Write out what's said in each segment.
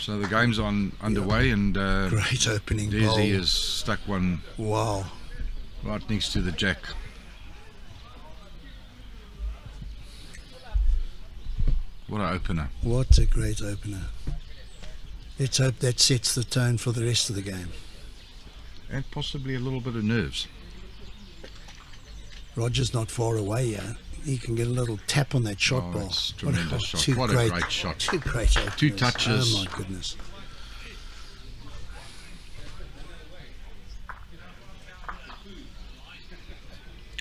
So the game's underway, and great opening Dezi bowl. has stuck one Wow. right next to the jack. What an opener. What a great opener. Let's hope that sets the tone for the rest of the game. And possibly a little bit of nerves. Roger's not far away yet. He can get a little tap on that shot ball. It's a tremendous shot. Two What a great shot. Two great openers. 2 touches. Oh my goodness.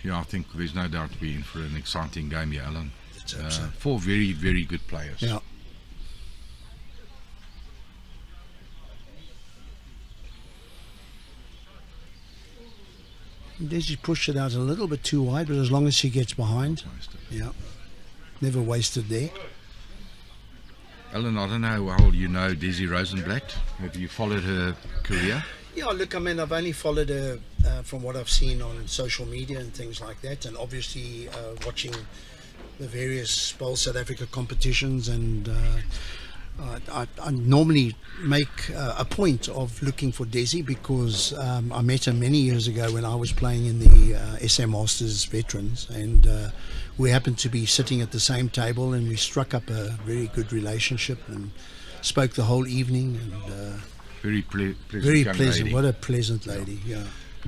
Yeah, I think there's no doubt we're in for an exciting game here, Alan. Let's hope so. 4 very, very good players. Yeah. Dezi pushed it out a little bit too wide, but as long as he gets behind, yeah, never wasted there. Alan, I don't know how well you know Dezi Rosenblat. Have you followed her career? Yeah, look, I mean, I've only followed her from what I've seen on social media and things like that, and obviously watching the various Bowl South Africa competitions, and I normally make a point of looking for Dezi because I met her many years ago when I was playing in the SM Masters Veterans, and we happened to be sitting at the same table, and we struck up a very good relationship and spoke the whole evening, and Very pleasant. very young pleasant. lady. What a pleasant lady, yeah.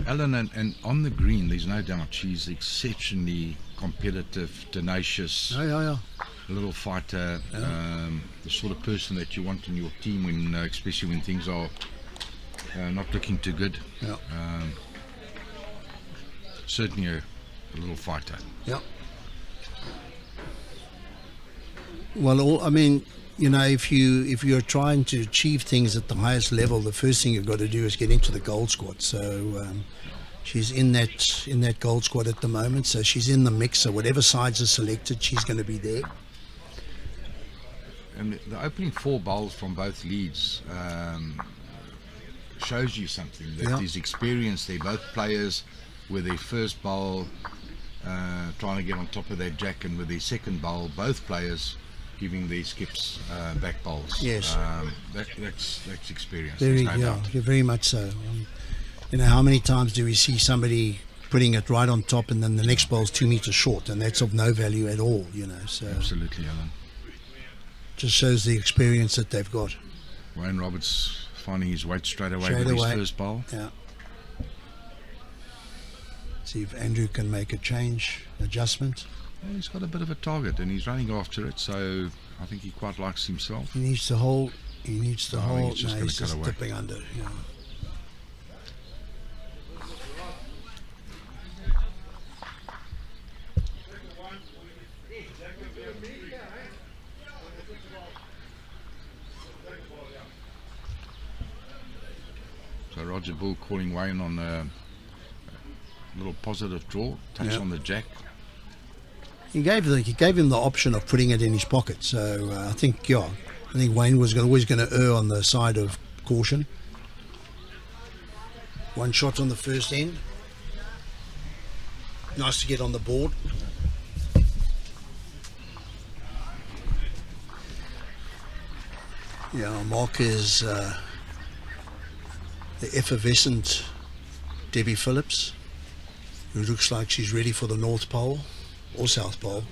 Alan, and on the green, there's no doubt she's exceptionally competitive, tenacious, Yeah. a little fighter, the sort of person that you want in your team, when, especially when things are not looking too good. Yeah. Certainly a little fighter. Yeah. Well, I mean, you know, if you're trying to achieve things at the highest level, the first thing you've got to do is get into the gold squad. So she's in that gold squad at the moment. So she's in the mix. So whatever sides are selected, she's going to be there. And the opening 4 bowls from both leads shows you something, that there's experience there. Both players with their first bowl trying to get on top of that jack, and with their second bowl, both players giving their skips back bowls. Yes. That's experience. Very, There's no doubt. very much so. You know, how many times do we see somebody putting it right on top, and then the next bowl's 2 meters short, and that's of no value at all. You know, so Absolutely, Alan. just shows the experience that they've got. Wayne Roberts finding his weight straight away Straight with his away. first bowl. Yeah. See if Andrew can make a change, adjustment. Well, he's got a bit of a target, and he's running after it, so I think he quite likes himself. He needs to hold. He needs to No, I think hold. he's just No, gonna he's cut just away. dipping under. Yeah. So Roger Boulle calling Wayne on a little positive draw, touch Yeah. on the jack. He gave him the option of putting it in his pocket. So I think Wayne was always going to err on the side of caution. 1 shot on the first end. Nice to get on the board. Yeah, Mark is the effervescent Debbie Phillips, who looks like she's ready for the North Pole or South Pole.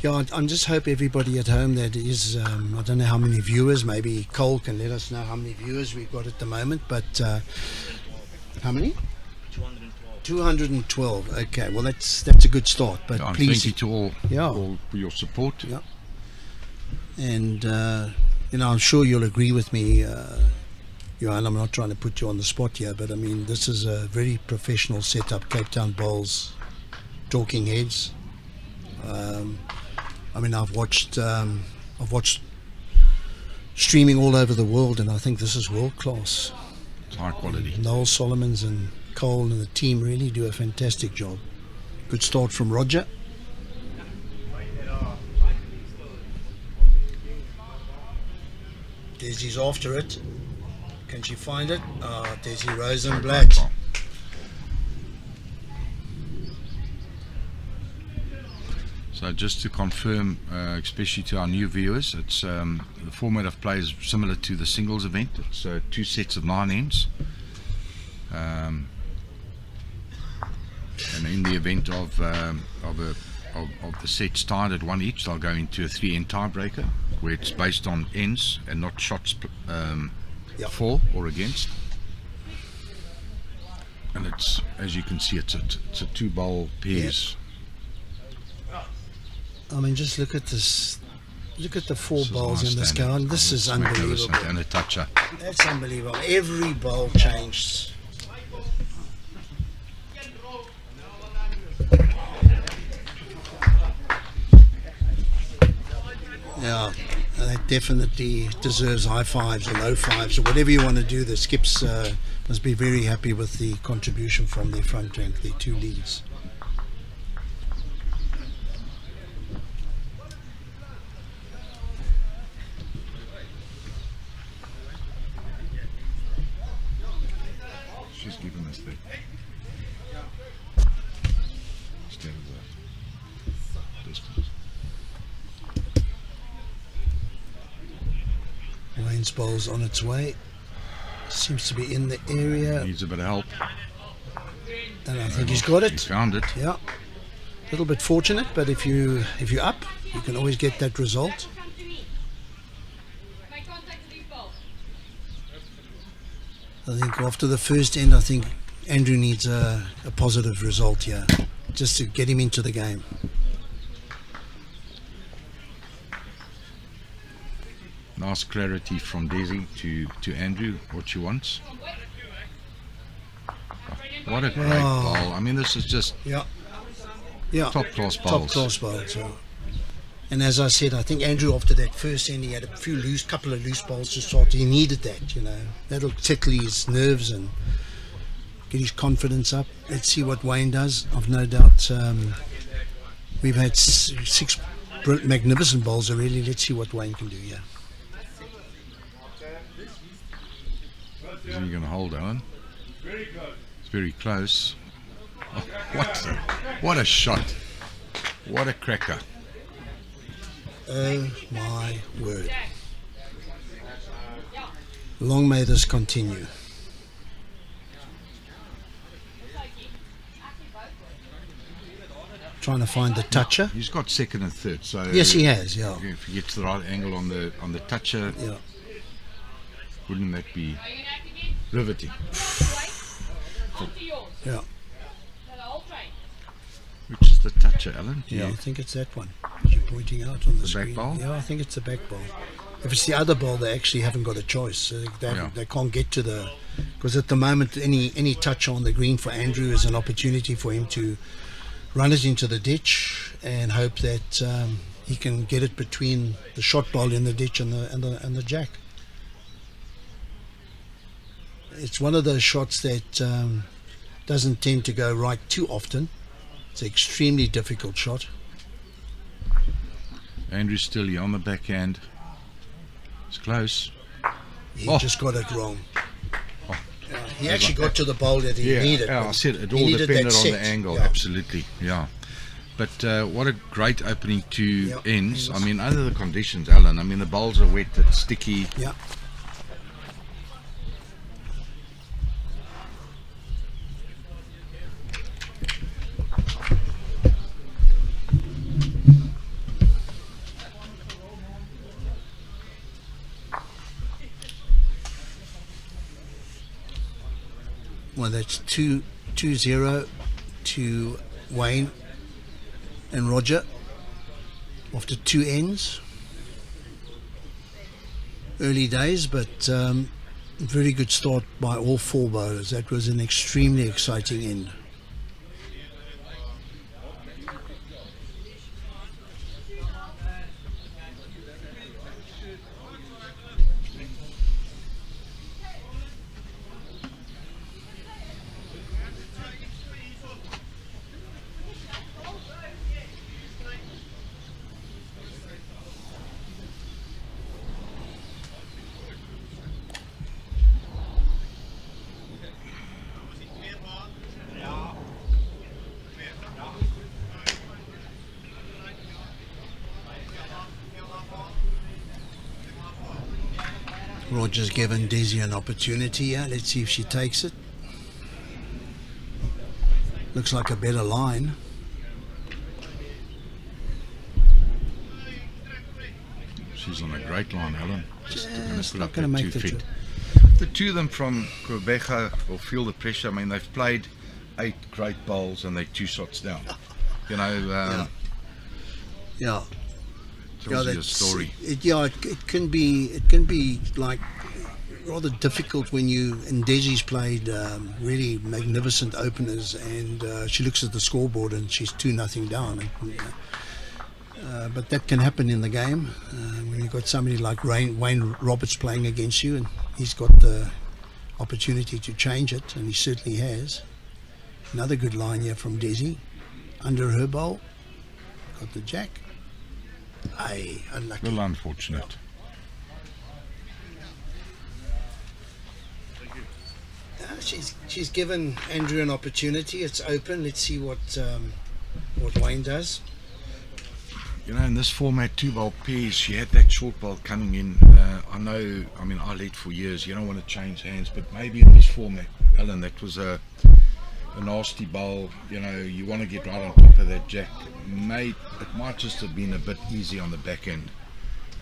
Yeah, I just hope everybody at home that is, I don't know how many viewers, maybe Cole can let us know how many viewers we've got at the moment, but how many? 212. Okay, well that's a good start, but And please, thank you to all, Yeah. all for your support. Yeah. And you know, I'm sure you'll agree with me, Johan. I'm not trying to put you on the spot here, but I mean, this is a very professional setup. Cape Town Bowls, talking heads. I mean, I've watched streaming all over the world, and I think this is world class. It's high quality. Noel Solomons and Cole and the team really do a fantastic job. Good start from Roger. Desi's after it. Can she find it? Dezi Rosenblat. So just to confirm, especially to our new viewers, it's the format of play is similar to the singles event. It's 2 sets of 9 ends. And in the event of the sets tied at 1 each, they'll go into a 3-end tiebreaker, where it's based on ends and not shots for or against. And it's, as you can see, it's a 2-bowl pairs. I mean, just look at this. Look at the 4 bowls in this game. This is unbelievable. And a toucher. That's unbelievable. Every bowl changed. Yeah, that definitely deserves high fives or low fives or whatever you want to do. The skips must be very happy with the contribution from their front rank, their 2 leads. She's giving us the instead of the distance. Wayne's bowl's on its way. Seems to be in the area. Needs a bit of help. And I think he's got it. He's found it. Yeah. A little bit fortunate, but if you're up, you can always get that result. I think after the first end, I think Andrew needs a positive result here, just to get him into the game. Nice clarity from Dezi to Andrew, what she wants. What a great bowl. I mean, this is just top class bowls. Top class bowls, yeah. And as I said, I think Andrew, after that first end, he had a couple of loose bowls to start. He needed that, you know. That'll settle his nerves and get his confidence up. Let's see what Wayne does. I've no doubt we've had 6 magnificent bowls already. Let's see what Wayne can do here. Isn't he going to hold on? It's very close. Oh, what a shot. What a cracker. Oh my word. Long may this continue. Trying to find the toucher. He's got second and third, so yes, he has. Yeah. If he gets the right angle on the toucher, yeah. Wouldn't that be riveting? Yeah. Which is the toucher, Alan? Yeah, I think it's that one you're pointing out on the screen. Back ball? Yeah, I think it's the back ball. If it's the other ball, they actually haven't got a choice. So they can't get to the... Because at the moment, any touch on the green for Andrew is an opportunity for him to run it into the ditch and hope that he can get it between the shot ball in the ditch and the jack. It's one of those shots that doesn't tend to go right too often. It's an extremely difficult shot. Andrew Sterley on the backhand. It's close. He just got it wrong. Oh. He actually got to the bowl that he needed. Yeah, I said it all depended on the angle. Yeah. Absolutely, yeah. But what a great opening 2 ends. I mean, under the conditions, Alan. I mean, the bowls are wet, it's sticky. Yeah. Well, that's 2-0 to Wayne and Roger after 2 ends. Early days, but very good start by all 4 bowlers. That was an extremely exciting end. Roger's given Dezi an opportunity here. Let's see if she takes it. Looks like a better line. She's on a great line, Helen. Just going to put up her make 2 the feet. The two of them from Quebec will feel the pressure. I mean, they've played 8 great bowls and they're 2 shots down. You know, yeah. tells you a story. It can be like rather difficult when you, and Dezi's played really magnificent openers, and she looks at the scoreboard and she's 2-0 down. But that can happen in the game when you've got somebody like Wayne Roberts playing against you, and he's got the opportunity to change it, and he certainly has. Another good line here from Dezi. Under her bowl, got the jack. Aye, unlucky. A little unfortunate. She's given Andrew an opportunity. It's open. Let's see what Wayne does. You know, in this format, 2-bowl pairs, she had that short bowl coming in. I mean, I led for years. You don't want to change hands, but maybe in this format, Alan, that was a nasty bowl. You know, you want to get right on top of that jack. It might just have been a bit easy on the back end.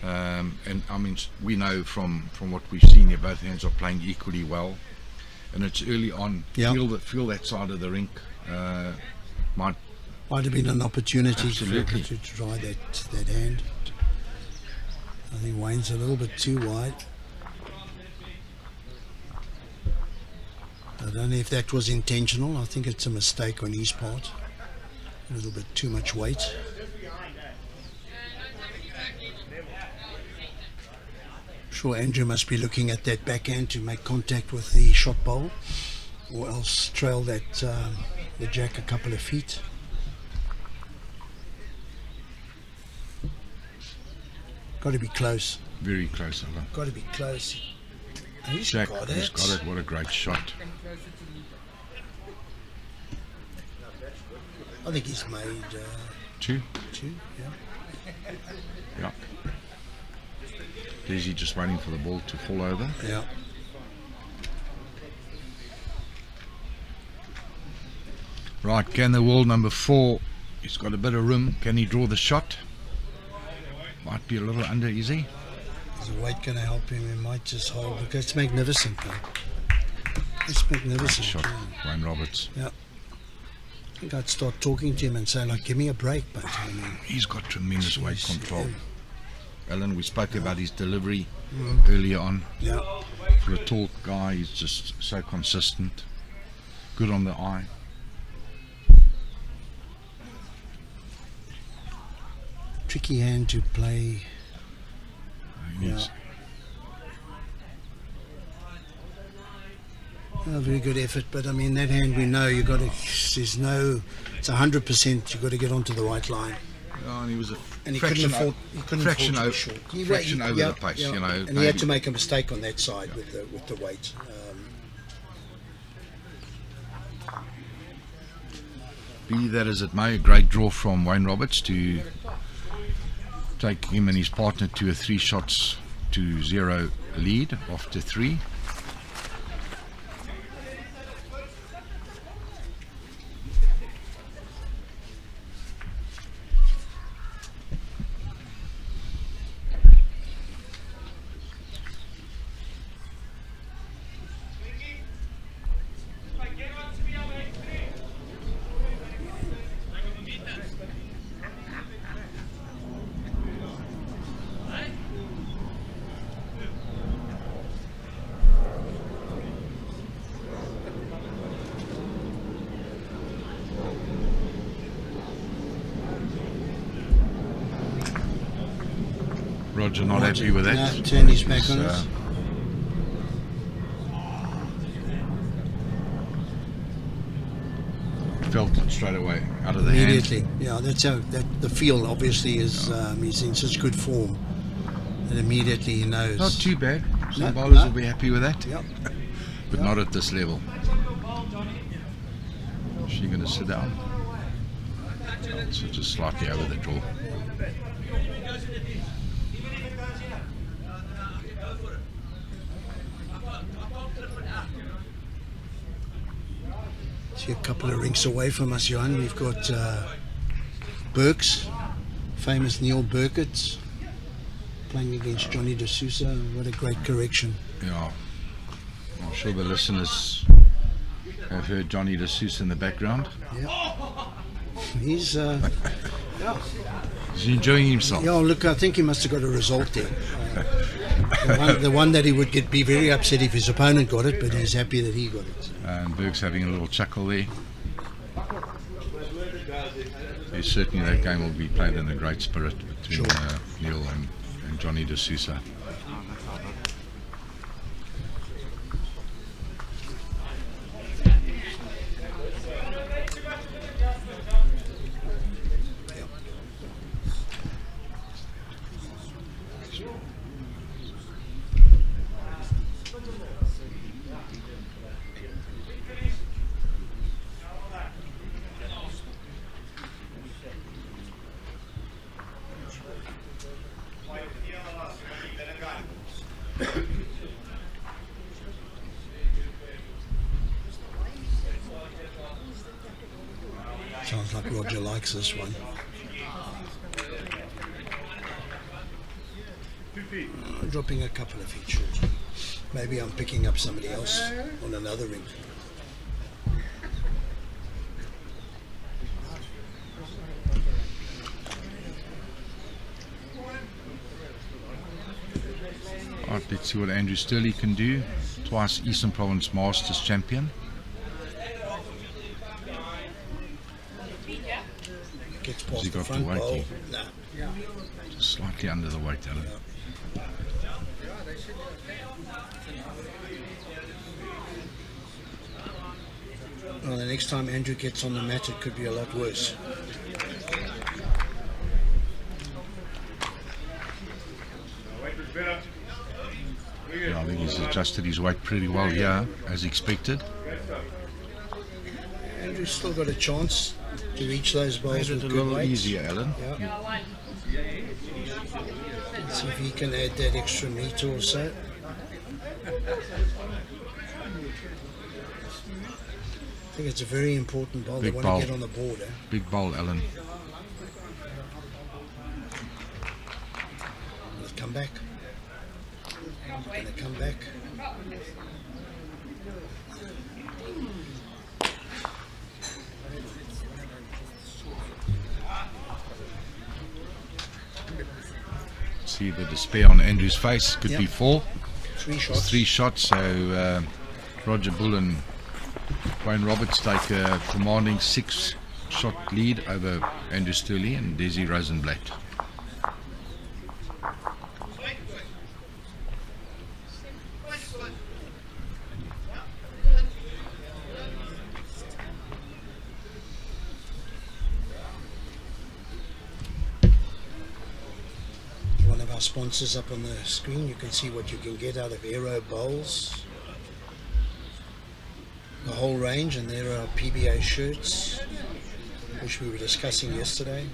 And I mean, we know from what we've seen here, both hands are playing equally well, and it's early on. Yeah. Feel that side of the rink. Might have been an opportunity Absolutely. to try that hand. I think Wayne's a little bit too wide. I don't know if that was intentional. I think it's a mistake on his part. A little bit too much weight. I'm sure Andrew must be looking at that backhand to make contact with the shot bowl, or else trail that the jack a couple of feet. Got to be close. Very close, Alan. Got to be close. He's Jack, got he's it. got it. What a great shot. I think he's made 2. 2. Yeah. Yeah. Dezi just waiting for the ball to fall over. Yeah. Right, can the world number 4, he's got a bit of room. Can he draw the shot? Might be a little under easy. Is the weight going to help him? He might just hold, because it's magnificent though. It's magnificent. Shot, Wayne Roberts. Yeah. I think I'd start talking to him and say, like, give me a break, but I mean, He's got tremendous weight Jeez, control. yeah. Alan, we spoke about his delivery earlier on. yeah. For a tall guy, he's just so consistent. Good on the eye. Tricky hand to play. He's- Very good effort, but I mean, that hand we know you got to. It's 100%. You got to get onto the right line. Oh, and he was a And he fraction, couldn't afford. He couldn't fraction, afford to o- be short. fraction over yeah, the pace. yeah. You know, and he maybe. had to make a mistake on that side with the weight. Be that as it may, a great draw from Wayne Roberts to take him and his partner to a 3 shots to 0 lead after 3. Roger not happy with that. No, turn his back He's, on us. Felt it straight away out of the hand. Immediately, yeah. That's how the feel obviously is. He's in such good form, and immediately he knows. Not too bad. Some No, bowlers no. will be happy with that, Yep. but not at this level. Is she going to sit down? So just slightly over the draw. See, a couple of rinks away from us, Johan, we've got Burks, famous Neil Burkett, playing against Johnny De Sousa. What a great correction. Yeah, I'm sure the listeners have heard Johnny De Sousa in the background. Yeah. He's He's enjoying himself. yeah, look, I think he must have got a result there. The one that he would be very upset if his opponent got it, but he's happy that he got it. And Berg's having a little chuckle there. Certainly that game will be played in a great spirit between Neil and Johnny De Sousa. Sounds like Roger likes this one. Dropping a couple of feet short. Maybe I'm picking up somebody else on another ring. Right, let's see what Andrew Sterley can do. Twice Eastern Province Masters champion. Gets Has past he the got front the weight bowl. here? No. Just slightly under the weight, Alan. Well, the next time Andrew gets on the mat, it could be a lot worse. Yeah, I think he's adjusted his weight pretty well here, as expected. Andrew's still got a chance to reach those bowls Made with it a good little weights. easier, Alan. Yeah. Let's see if he can add that extra meter or so. I think it's a very important bowl. Big they want bowl. to get on the board. Big bowl, Alan. Let's come back. Going to come back. See the despair on Andrew's face. Could be Yep. 4. 3 shots. 3 shots. So Roger Boulle and Wayne Roberts take a commanding 6-shot lead over Andrew Sterley and Dezi Rosenblat. One of our sponsors up on the screen. You can see what you can get out of Aero bowls. The whole range, and there are PBA shirts, which we were discussing yesterday.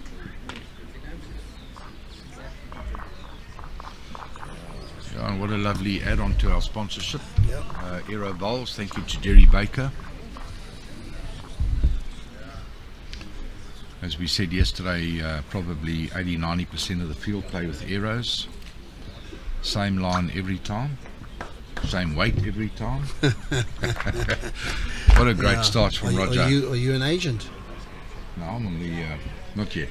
Yeah, and what a lovely add-on to our sponsorship. Yeah. Aero Bowls. Thank you to Jerry Baker. As we said yesterday, probably 80-90% of the field play with Aeros. Same line every time. Same weight every time. What a great start from Roger. Are you an agent? No, I'm on the not yet.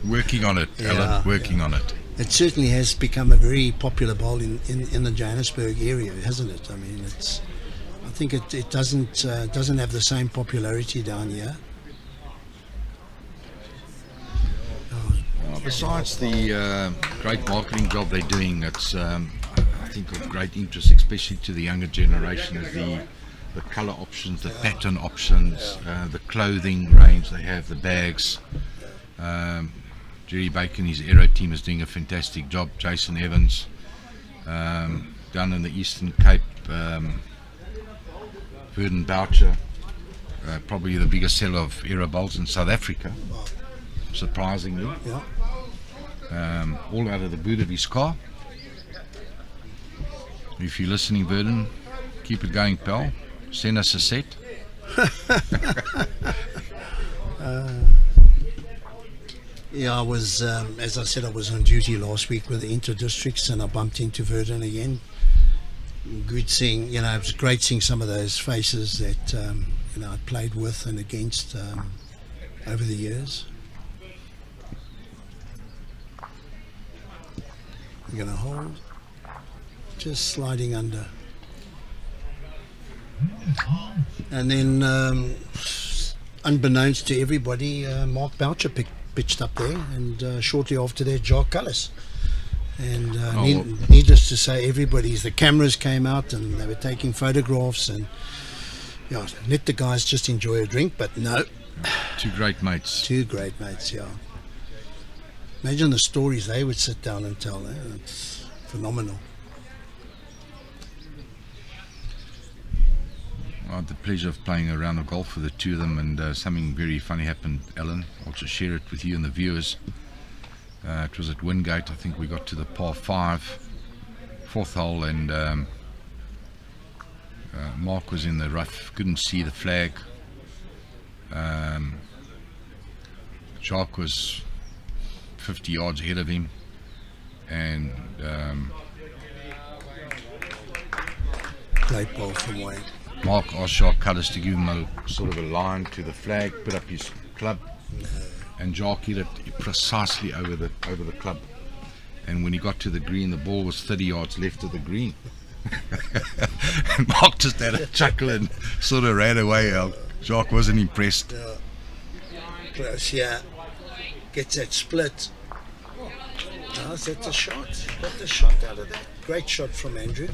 Working on it, Alan. Working on it. It certainly has become a very popular bowl in the Johannesburg area, hasn't it? I mean, I think it doesn't have the same popularity down here. Besides the great marketing job they're doing, it's I think of great interest, especially to the younger generation, is the colour options, the pattern options, the clothing range they have, the bags. Jerry Baker and his Aero team is doing a fantastic job. Jason Evans down in the Eastern Cape, Verden Boucher, probably the biggest seller of Aero bowls in South Africa, surprisingly. Yeah. All out of the boot of his car. If you're listening, Vernon, keep it going, pal. Send us a set. Yeah, I was, as I said, I was on duty last week with the inter-districts, and I bumped into Verdun again. Good seeing, it was great seeing some of those faces that, I played with and against over the years. You're going to hold, just sliding under. And then, unbeknownst to everybody, Mark Boucher pitched up there, and shortly after that, Jacques Cullis. And needless to say, the cameras came out and they were taking photographs, and let the guys just enjoy a drink, but no. Two great mates, yeah. Imagine the stories they would sit down and tell. It's phenomenal. I had the pleasure of playing a round of golf with the two of them, and something very funny happened, Alan. I'll just share it with you and the viewers. It was at Wingate. I think we got to the par 5, 4th hole, and Mark was in the rough, couldn't see the flag. Jacques was 50 yards ahead of him, and great ball from Wayne. Mark asked Jacques Cullis to give him a sort of a line to the flag, put up his club, and Jacques hit it precisely over the club. And when he got to the green, the ball was 30 yards left of the green. And Mark just had a chuckle and sort of ran away. Jacques wasn't impressed. Close, yeah. Gets that split. Oh, that's a shot. Got the shot out of that. Great shot from Andrew.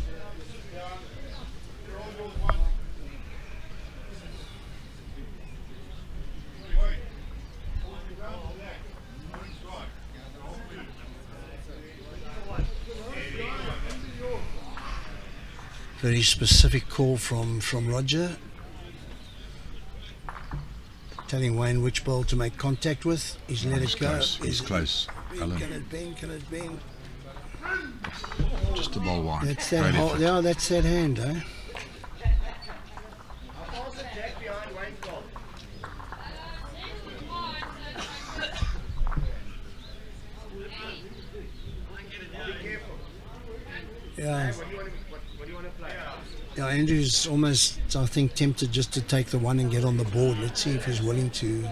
Very specific call from Roger, telling Wayne which ball to make contact with. He's let it go. He's close. Alan. Can it bend? Just a ball wide. That's that. Yeah, that's that hand, eh? Yeah. Yeah, Andrew's almost, I think, tempted just to take the one and get on the board. Let's see if he's willing to.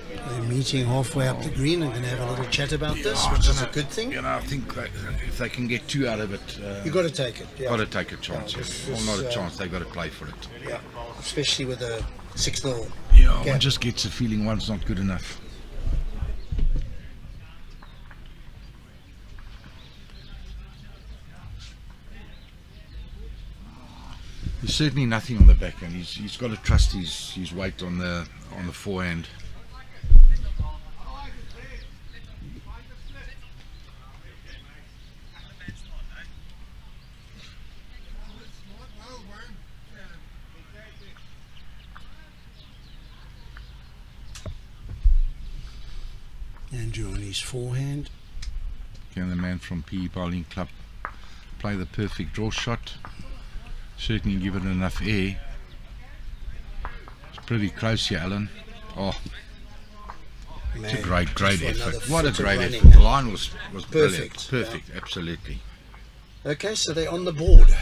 They're meeting halfway up the green and going to have a little chat about this, which is a good thing. I think that if they can get 2 out of it, you've got to take it. Yeah. Got to take a chance. Well, not a chance. They've got to play for it. Yeah, especially with a 6-0. Yeah, one just gets a feeling one's not good enough. There's certainly nothing on the backhand. He's got to trust his weight on the forehand. Andrew on his forehand. Can the man from PBA Bowling Club play the perfect draw shot? Certainly give it enough air. It's pretty close here, Alan. Oh, man, it's a great effort. What a great effort. The line was perfect. Perfect, yeah. Absolutely. Okay, so they're on the board.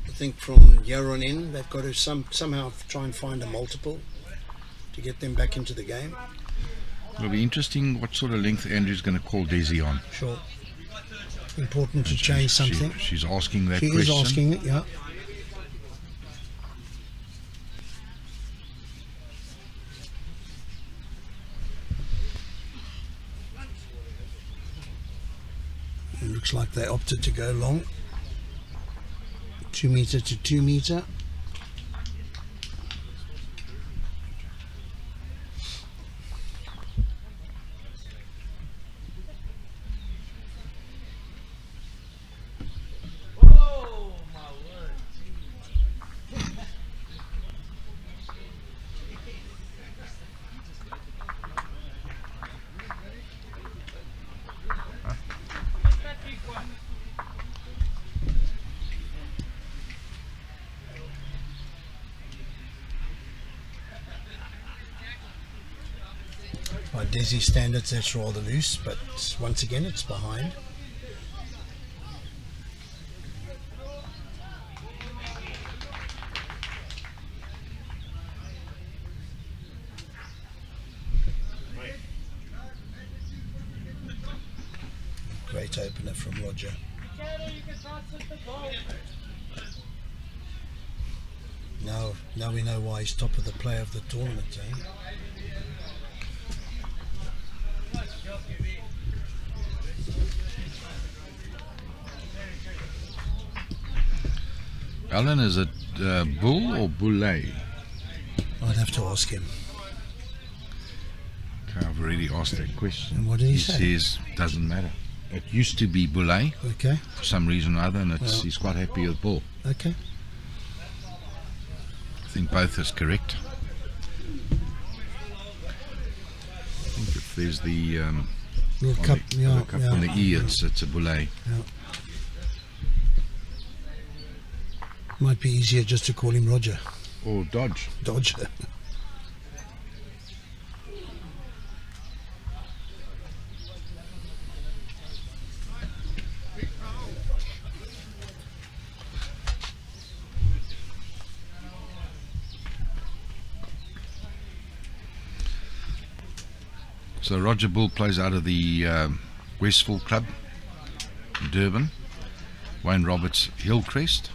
I think from here on in, they've got to somehow try and find a multiple to get them back into the game. It'll be interesting what sort of length Andrew's going to call Dezi on. Sure. Important to change something. She's asking that question. She is asking it, yeah. It looks like they opted to go long. 2 meter to 2 meter. Desi standards, that's rather loose, but once again, it's behind. Great opener from Roger. Now we know why he's top of the play of the tournament, eh? Alan, is it Boulle or Boulle? I'd have to ask him. Okay, I've already asked that question. And what did he say? He says doesn't matter. It used to be Boulle Okay. for some reason or other, and he's quite happy with Boulle. Okay. I think both is correct. I think if there's the Little cup, on the E, it's a Boulle. Yeah. Might be easier just to call him Roger. Or Dodge. Dodge. So Roger Boulle plays out of the Westville Club in Durban. Wayne Roberts, Hillcrest.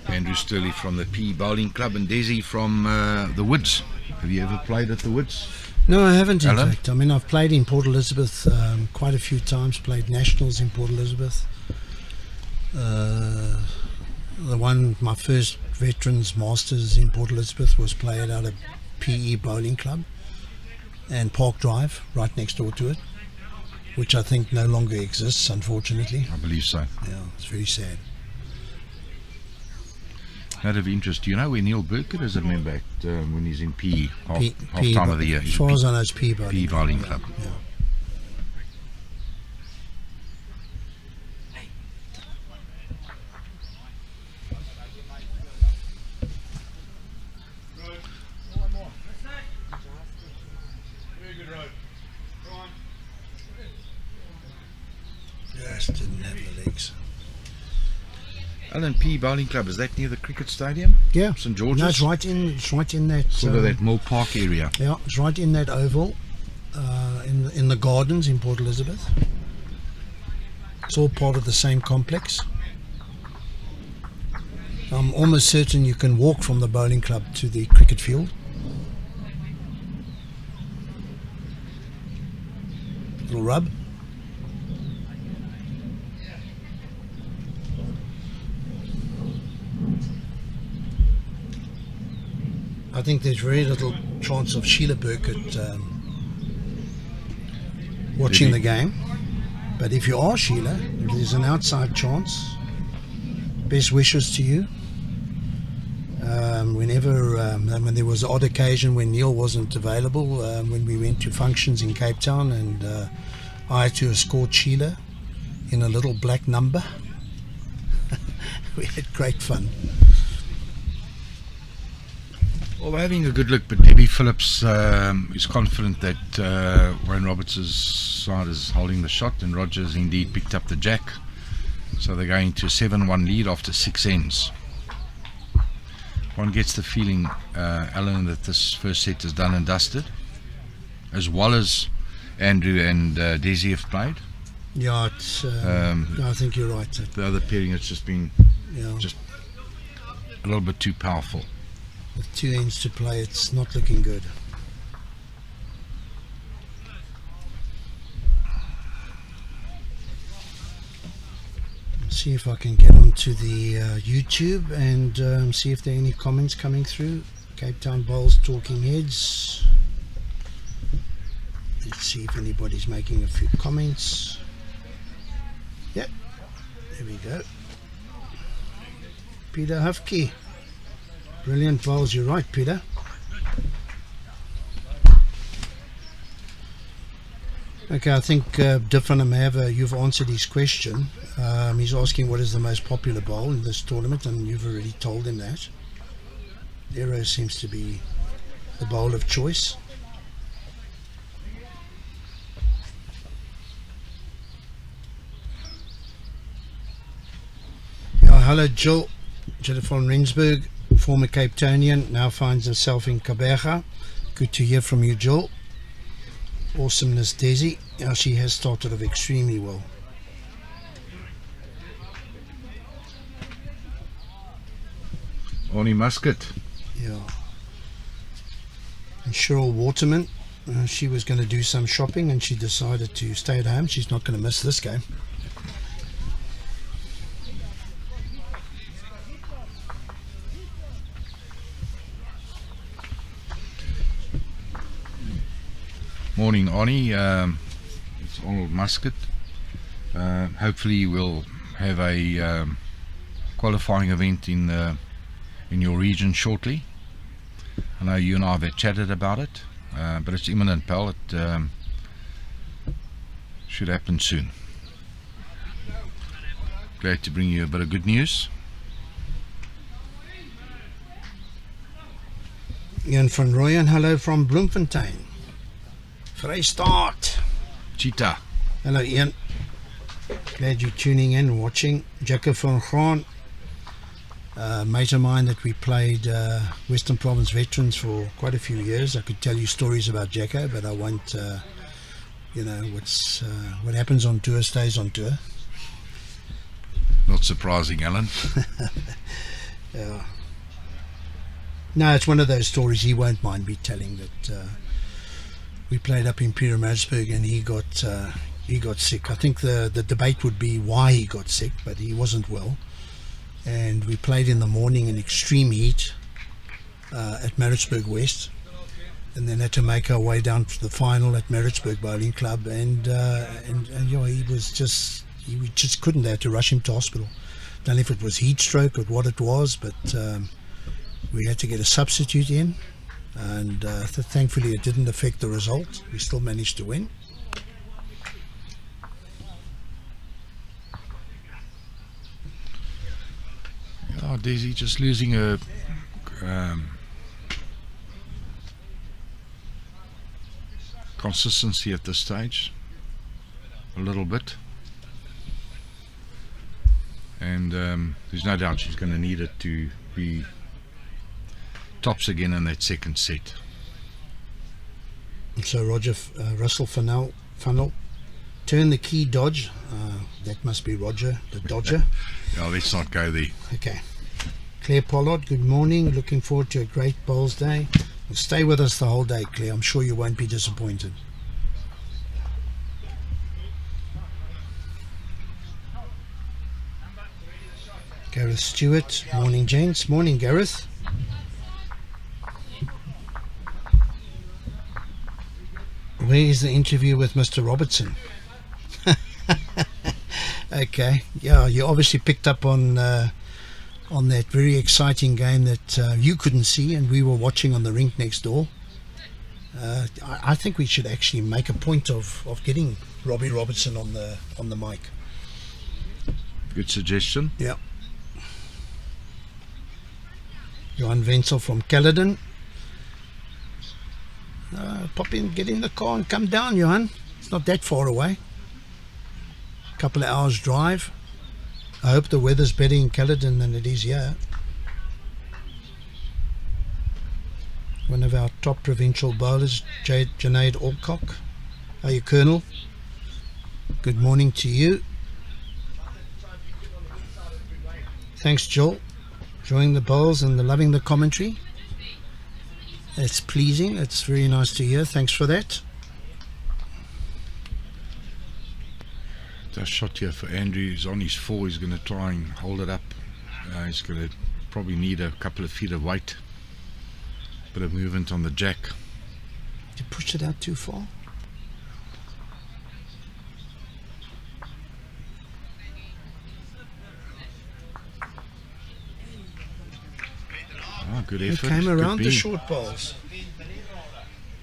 Andrew Sterley from the PBA Bowling Club, and Desi from the Woods. Have you ever played at the Woods? No, I haven't in Alan? fact. I mean, I've played in Port Elizabeth quite a few times, played nationals in Port Elizabeth. My first Veterans Masters in Port Elizabeth was played out of PE Bowling Club and Park Drive, right next door to it, which I think no longer exists, unfortunately. I believe so. Yeah, it's very sad. Out of interest, do you know where Neil Burkett is a member at when he's in PE, half PE time of the year? As far as I know, it's PE PE Bowling Bowling Club. Club. Yeah. Just didn't have the legs. Alan, PE Bowling Club, is that near the cricket stadium? Yeah, St George's? No, it's right in that. Sort of that Mill Park area. Yeah, it's right in that oval, in the gardens in Port Elizabeth. It's all part of the same complex. I'm almost certain you can walk from the bowling club to the cricket field. Little rub. I think there's very little chance of Sheila Burkett watching the game. But if you are Sheila, if there's an outside chance, best wishes to you. When there was an odd occasion when Neil wasn't available, when we went to functions in Cape Town, and I had to escort Sheila in a little black number. We had great fun. Well, we're having a good look, but Debbie Phillips is confident that Wayne Roberts' side is holding the shot, and Rogers indeed picked up the jack. So they're going to 7-1 lead after 6 ends. One gets the feeling, Alan, that this first set is done and dusted, as well as Andrew and Desi have played. Yeah, I think you're right. The other pairing has just been just a little bit too powerful. With 2 ends to play, it's not looking good. Let's see if I can get onto the YouTube and see if there are any comments coming through. Cape Town Bowls Talking Heads. Let's see if anybody's making a few comments. Yep, there we go. Peter Hufke. Brilliant bowls, you're right, Peter. Okay, I think Diffan Amava, you've answered his question. He's asking what is the most popular bowl in this tournament, and you've already told him that. Aero seems to be the bowl of choice. Hello Jill from Rensburg, former Cape Townian, now finds herself in Kaberga. Good to hear from you, Jill. Awesomeness Desi. Yeah, she has started off extremely well. Ornie Muscat. Yeah. And Cheryl Waterman, she was going to do some shopping and she decided to stay at home. She's not going to miss this game. Morning, Ornie. It's Arnold Muscat. Hopefully we'll have a qualifying event in your region shortly. I know you and I have chatted about it, but it's imminent, pal. It should happen soon. Glad to bring you a bit of good news. Ian van Rooyen, hello from Bloemfontein. Vrystaat. Cheetah. Hello Ian. Glad you're tuning in and watching. Jacob van Graan, mate of mine that we played Western Province Veterans for quite a few years. I could tell you stories about Jacko, but I won't. You know, what happens on tour stays on tour. Not surprising, Alan. Yeah. No, it's one of those stories he won't mind me telling, that we played up in Pietermaritzburg and he got sick. I think the debate would be why he got sick, but he wasn't well. And we played in the morning in extreme heat at Maritzburg West, and then had to make our way down to the final at Maritzburg Bowling Club, and you know, he just couldn't. They had to rush him to hospital. Don't know if it was heat stroke or what it was, but we had to get a substitute in, and thankfully it didn't affect the result. We still managed to win. Oh, Desi just losing a consistency at this stage, a little bit, and there's no doubt she's going to need it to be tops again in that second set. So Russell Funnel, turn the key dodge. That must be Roger, the Dodger. Yeah, let's not go there. Okay. Claire Pollard, good morning. Looking forward to a great bowls day. Well, stay with us the whole day, Claire. I'm sure you won't be disappointed. Gareth Stewart, morning gents. Morning Gareth. Where is the interview with Mr. Robertson? Okay, yeah, you obviously picked up on that very exciting game that you couldn't see and we were watching on the rink next door. I think we should actually make a point of getting Robbie Robertson on the mic. Good suggestion. Yeah. Johan Wenzel from Caledon. Pop in, get in the car and come down, Johan. It's not that far away. Couple of hours drive. I hope the weather's better in Caledon than it is here. One of our top provincial bowlers, Junaid Alcock. How are you, Colonel? Good morning to you. Thanks, Joel. Enjoying the bowls and loving the commentary. It's pleasing. It's very nice to hear. Thanks for that. That shot here for Andrew. He's on his 4. He's going to try and hold it up. He's going to probably need a couple of feet of weight. Bit of movement on the jack. Did you push it out too far? Oh, good effort. It came around the short bowls.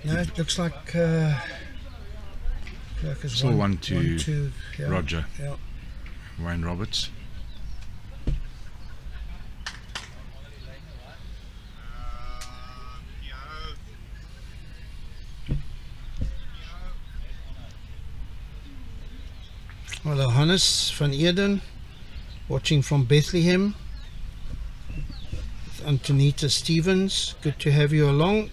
No, it looks like it's still 1-2 yeah. Roger. Yeah. Wayne Roberts. Hello, Hannes van Eden, watching from Bethlehem. Antonita Stevens, good to have you along.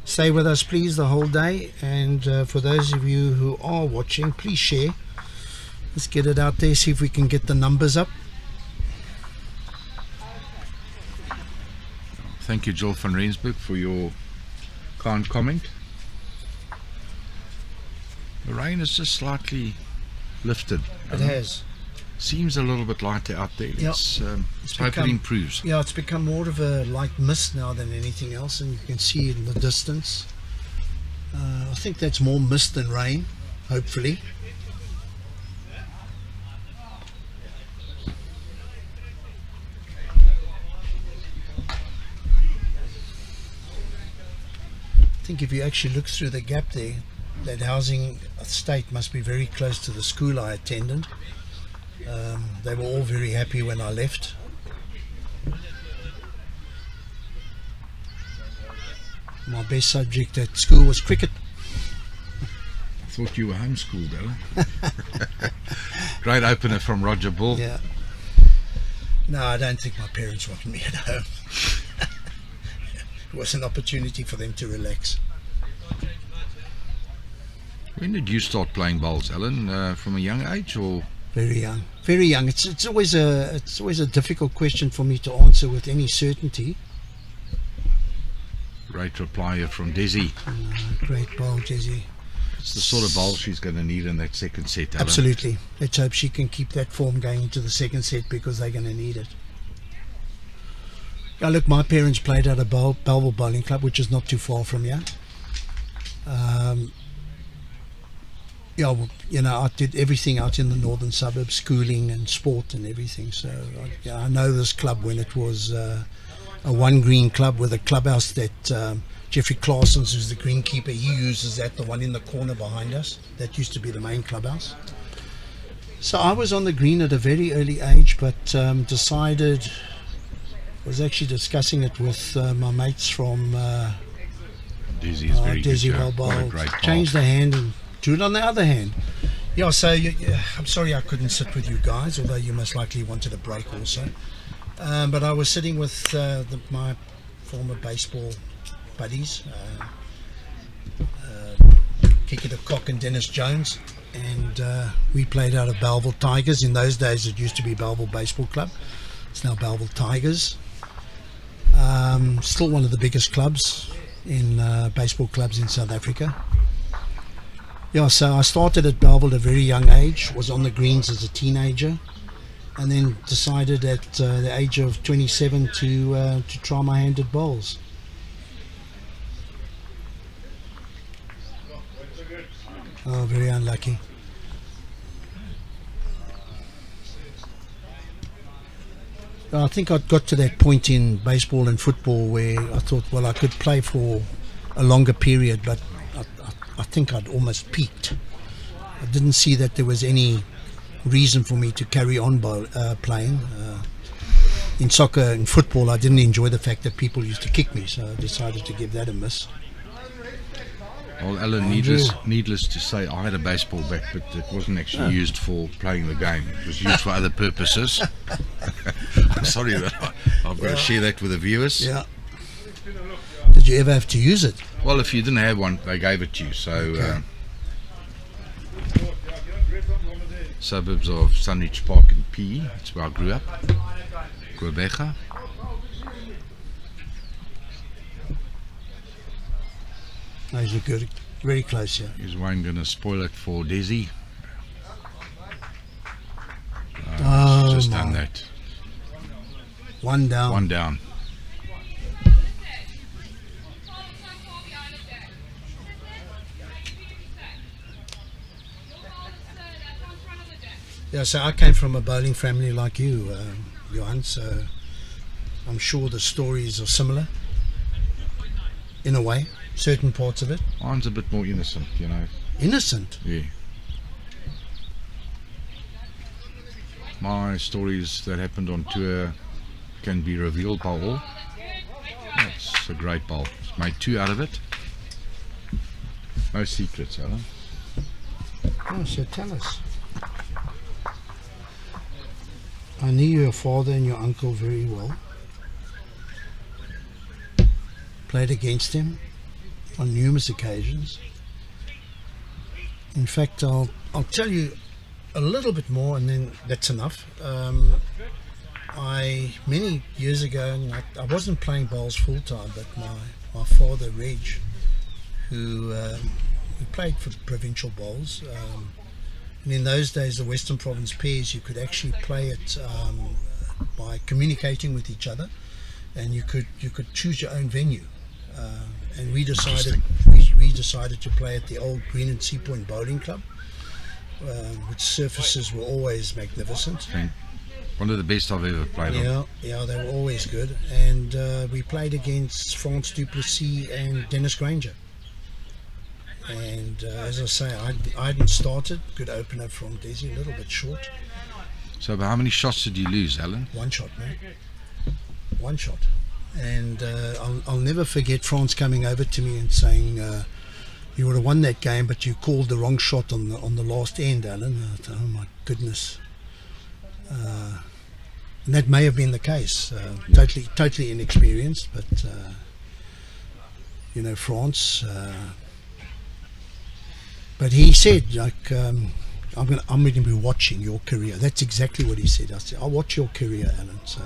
Stay with us please the whole day, and for those of you who are watching, please share. Let's get it out there, see if we can get the numbers up. Thank you, Joel van Rensburg, for your kind comment. The rain is just slightly lifted. It has. Seems a little bit lighter out there. Yep. Let's hope it improves. Yeah, it's become more of a light mist now than anything else, and you can see it in the distance. I think that's more mist than rain, hopefully. I think if you actually look through the gap there, that housing estate must be very close to the school I attended. They were all very happy when I left. My best subject at school was cricket. I thought you were homeschooled, Alan. Great opener from Roger Boulle. Yeah. No, I don't think my parents wanted me at home. It was an opportunity for them to relax. When did you start playing bowls, Alan? From a young age, or? Very young, very young. It's always a difficult question for me to answer with any certainty. Great reply here from Dezi. Great bowl, Dezi. It's the sort of bowl she's going to need in that second set, Alan. Absolutely. Let's hope she can keep that form going into the second set, because they're going to need it. Yeah, look, my parents played at a Belleville Bowling Club, which is not too far from here. Yeah, well, you know, I did everything out in the northern suburbs, schooling and sport and everything. So I know this club when it was a one green club with a clubhouse that Jeffrey Claessens, who's the greenkeeper, he uses that, the one in the corner behind us. That used to be the main clubhouse. So I was on the green at a very early age, but decided, was actually discussing it with my mates from Dezi is very Dezi good. What a great changed the hand and do it on the other hand. Yeah, so I'm sorry I couldn't sit with you guys, although you most likely wanted a break also. But I was sitting with my former baseball buddies, Kiki de Kock and Dennis Jones, and we played out of Belleville Tigers. In those days it used to be Belleville Baseball Club. It's now Belleville Tigers. Still one of the biggest clubs in baseball clubs in South Africa. Yeah, so I started at Belleville at a very young age, was on the greens as a teenager, and then decided at the age of 27 to try my hand at bowls. Oh, very unlucky. I think I'd got to that point in baseball and football where I thought, well, I could play for a longer period, but I think I'd almost peaked. I didn't see that there was any reason for me to carry on playing. In soccer and football, I didn't enjoy the fact that people used to kick me, so I decided to give that a miss. Well, Alan, needless to say, I had a baseball bat, but it wasn't actually used for playing the game. It was used for other purposes. I'm sorry that I've got to share that with the viewers. Yeah. Did you ever have to use it? Well, if you didn't have one, they gave it to you. So, okay. Suburbs of Sunridge Park in PE, that's where I grew up. Gqeberha. Those are good, very close here. Is Wayne going to spoil it for Dezi? Oh, just done that. One down. One down. Yeah, so I came from a bowling family like you, Johan, so I'm sure the stories are similar in a way, certain parts of it. Mine's a bit more innocent, you know. Innocent? Yeah. My stories that happened on tour can be revealed by all. It's a great bowl. It's made 2 out of it. No secrets, Alan. Oh, so tell us. I knew your father and your uncle very well. Played against them on numerous occasions. In fact, I'll tell you a little bit more, and then that's enough. Many years ago, and I wasn't playing bowls full time, but my father Reg, who played for provincial bowls, and in those days the Western Province pairs, you could actually play it by communicating with each other, and you could choose your own venue. And we decided to play at the old Green and Sea Point Bowling Club, which surfaces were always magnificent. One of the best I've ever played on. Yeah, they were always good. And we played against France Duplessis and Dennis Granger. And as I say, I hadn't started. Good opener from Desi, a little bit short. So how many shots did you lose, Alan? One shot, man. One shot. And I'll never forget France coming over to me and saying, you would have won that game, but you called the wrong shot on the last end, Alan. I thought, oh my goodness. And that may have been the case. Totally inexperienced, but France. But he said, like, I'm going to be watching your career. That's exactly what he said. I said, I'll watch your career, Alan. So.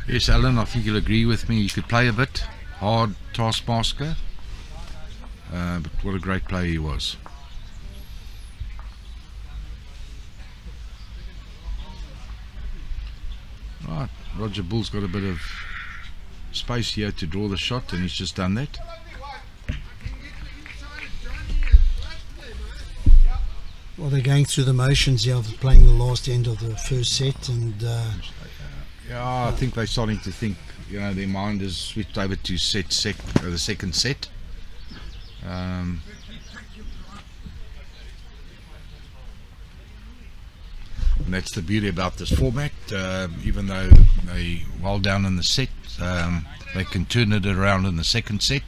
Yes, Alan, I think you'll agree with me. You could play a bit, hard taskmaster, but what a great player he was. Right, Roger Bull's got a bit of space here to draw the shot, and he's just done that. Well, they're going through the motions here of playing the last end of the first set, and yeah, I think they're starting to think, their mind has switched over to the second set. And that's the beauty about this format. Even though they're well down in the set, they can turn it around in the second set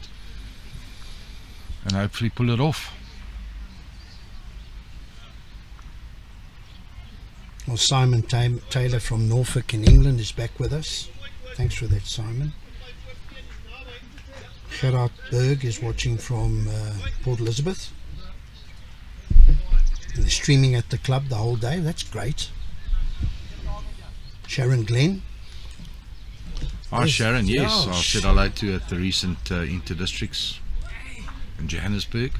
and hopefully pull it off. Well, Simon Taylor from Norfolk in England is back with us. Thanks for that, Simon. Gerard Berg is watching from Port Elizabeth. And they're streaming at the club the whole day. That's great. Sharon Glenn. Hi, Sharon. Yes, I said hello to you at the recent inter-districts in Johannesburg.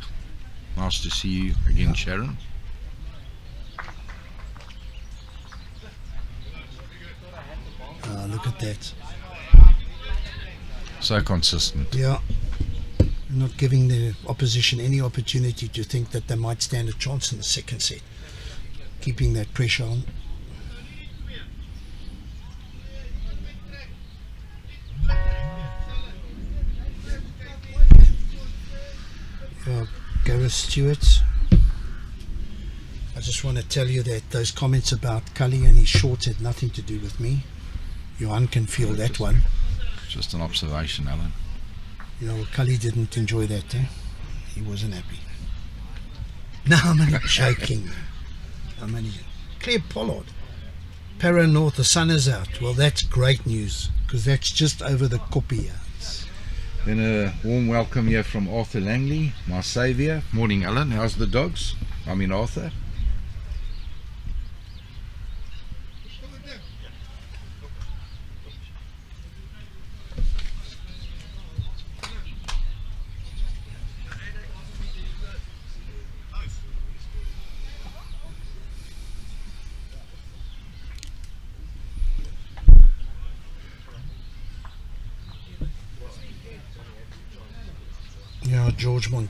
Nice to see you again, Sharon. Look at that. So consistent. Yeah. Not giving the opposition any opportunity to think that they might stand a chance in the second set. Keeping that pressure on. Gareth Stewart. I just want to tell you that those comments about Cully and his shorts had nothing to do with me. Johan can feel that one. Just an observation, Alan. Cully didn't enjoy that. He wasn't happy. No, I'm only joking. Claire Pollard. Para North, the sun is out. Well, that's great news, because that's just over the Koppie. Then a warm welcome here from Arthur Langley, my saviour. Morning, Alan. How's the dogs? Arthur.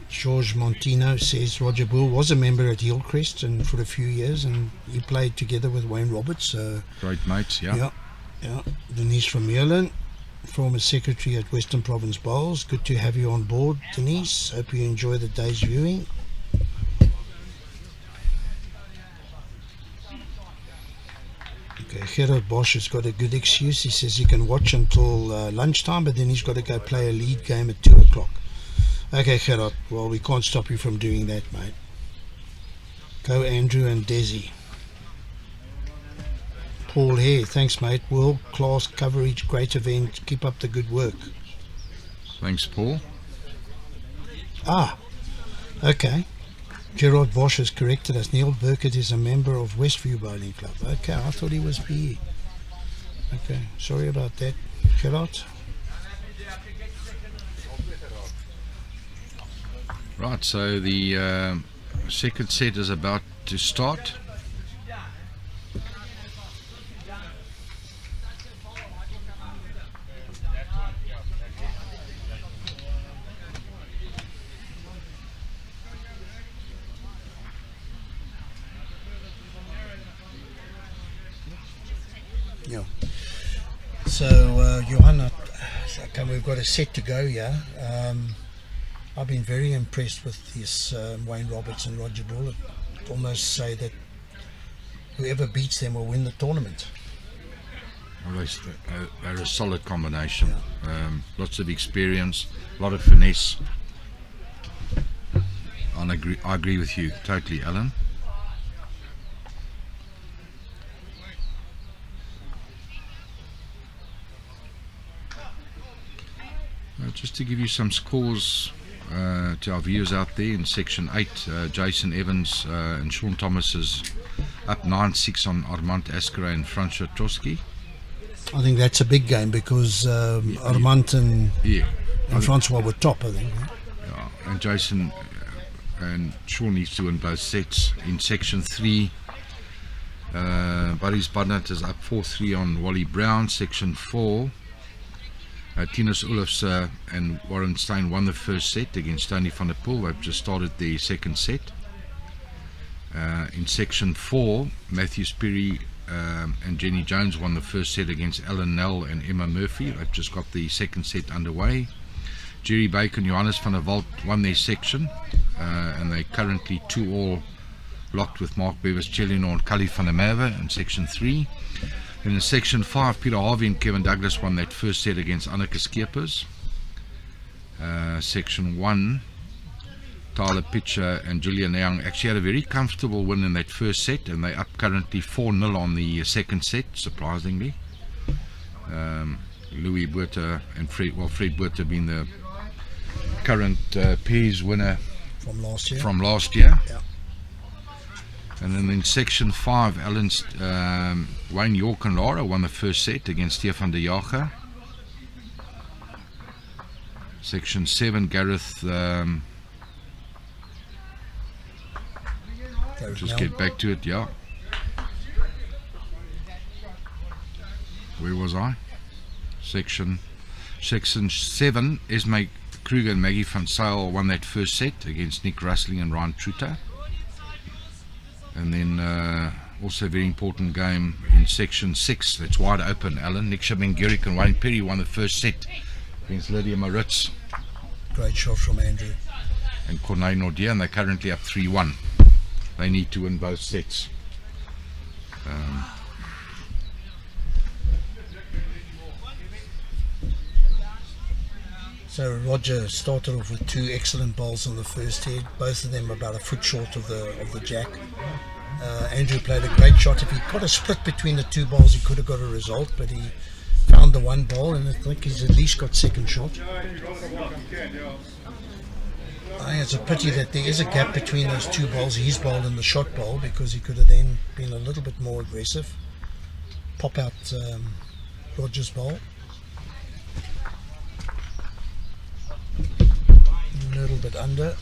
George Montino says Roger Boulle was a member at Hillcrest and for a few years, and he played together with Wayne Roberts. Great mates, yeah. Denise from Merlin, former secretary at Western Province Bowls. Good to have you on board, Denise. Hope you enjoy the day's viewing. Okay, Gerard Bosch has got a good excuse. He says he can watch until lunchtime, but then he's got to go play a lead game at 2 o'clock. Okay, Gerard. Well, we can't stop you from doing that, mate. Go Andrew and Desi. Paul Hare, thanks, mate. World-class coverage, great event. Keep up the good work. Thanks, Paul. Ah, okay. Gerard Bosch has corrected us. Neil Burkett is a member of Westview Bowling Club. Okay, I thought he was PE. Okay, sorry about that, Gerard. Right, so the second set is about to start. Yeah. So, Johanna, okay, we've got a set to go here. I've been very impressed with this Wayne Roberts and Roger Boulle. I'd almost say that whoever beats them will win the tournament. Well, they're a solid combination. Yeah. Lots of experience, a lot of finesse. I agree with you totally, Alan. Just to give you some scores to our viewers out there in Section 8, Jason Evans and Sean Thomas is up 9-6 on Armand Askeray and Francois Trotsky. I think that's a big game because Armand and Francois were top, I think. Yeah, and Jason and Sean needs to win both sets. In Section 3, Boris Barnett is up 4-3 on Wally Brown. Section 4, Tinus Olofs and Warren Stein won the first set against Tony van der Poel. They've just started the second set. In Section 4, Matthew Sperry and Jenny Jones won the first set against Alan Nell and Emma Murphy. They've just got the second set underway. Jerry Baker and Johannes van der Walt won their section, and they're currently 2-all locked with Mark Bevis-Chellinor and Cully van der Merwe in Section 3. And in Section 5, Peter Harvey and Kevin Douglas won that first set against Anneke Skeepers. Section 1, Tyler Pitcher and Julian Young actually had a very comfortable win in that first set, and they're up currently 4-0 on the second set, surprisingly. Louis Buerta and Fred Buerta being the current pairs winner from last year. Yeah. And then in Section 5, Wayne York and Lara won the first set against Stefan de Jager. Section 7, Gareth just get back to it, yeah. Where was I? Section 7, Esme Kruger and Maggie van Zyl won that first set against Nick Rustling and Ryan Truter. And then also a very important game in Section 6 that's wide open, Alan. Nick Shaben-Gurik and Wayne Perry won the first set against Lydia Maritz. Great shot from Andrew. And Corneille Nordier, and they're currently up 3-1. They need to win both sets. So Roger started off with two excellent bowls on the first head, both of them about a foot short of the jack. Andrew played a great shot. If he got a split between the two bowls, he could have got a result, but he found the one bowl, and I think he's at least got second shot. I think it's a pity that there is a gap between those two bowls, his bowl and the shot bowl, because he could have then been a little bit more aggressive. Pop out Roger's bowl. A little bit under.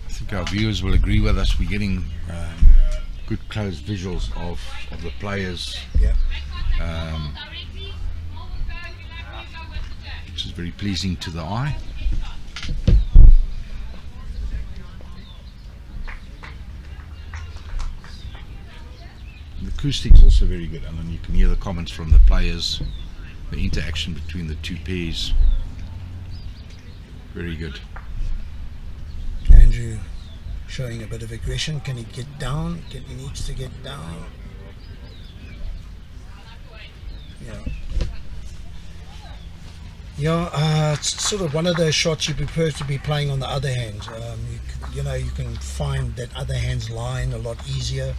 I think our viewers will agree with us. We're getting good close visuals of the players, which is very pleasing to the eye. The acoustics also very good, and then you can hear the comments from the players, the interaction between the two pairs. Very good. Andrew showing a bit of aggression. Can he get down? He needs to get down. Yeah. Yeah, it's sort of one of those shots you prefer to be playing on the other hand. You can find that other hand's line a lot easier.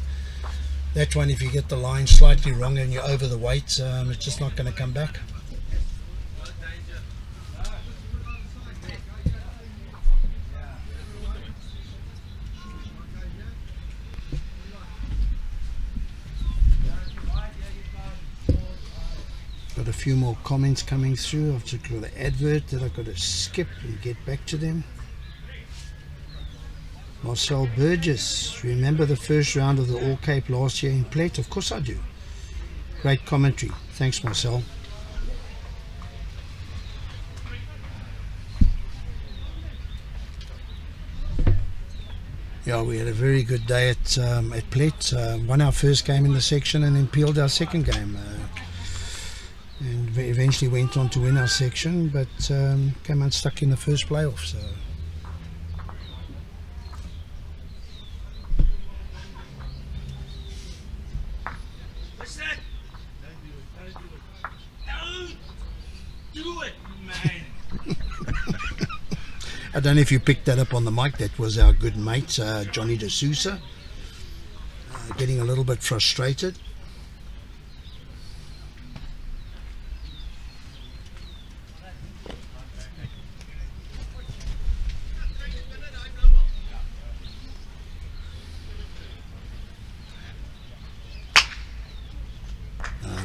That one, if you get the line slightly wrong and you're over the weight, it's just not going to come back. Got a few more comments coming through. I've just got an advert that I've got to skip and get back to them. Marcel Burgess, remember the first round of the All Cape last year in plate? Of course I do. Great commentary. Thanks, Marcel. Yeah, we had a very good day at plate. Won our first game in the section and then peeled our second game. And eventually went on to win our section, but came unstuck in the first playoff. So what's that? Don't do it, man. I don't know if you picked that up on the mic. That was our good mate Johnny De Sousa, getting a little bit frustrated.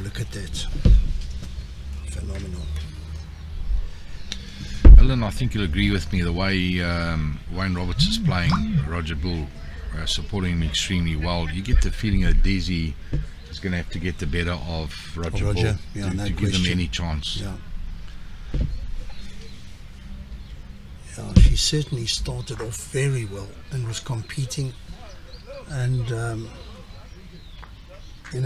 Look at that. Phenomenal. Alan, I think you'll agree with me, the way Wayne Roberts is playing Roger Boulle, supporting him extremely well. You get the feeling that Dezi is going to have to get the better of Roger Boulle to give them any chance. Yeah, she certainly started off very well and was competing, and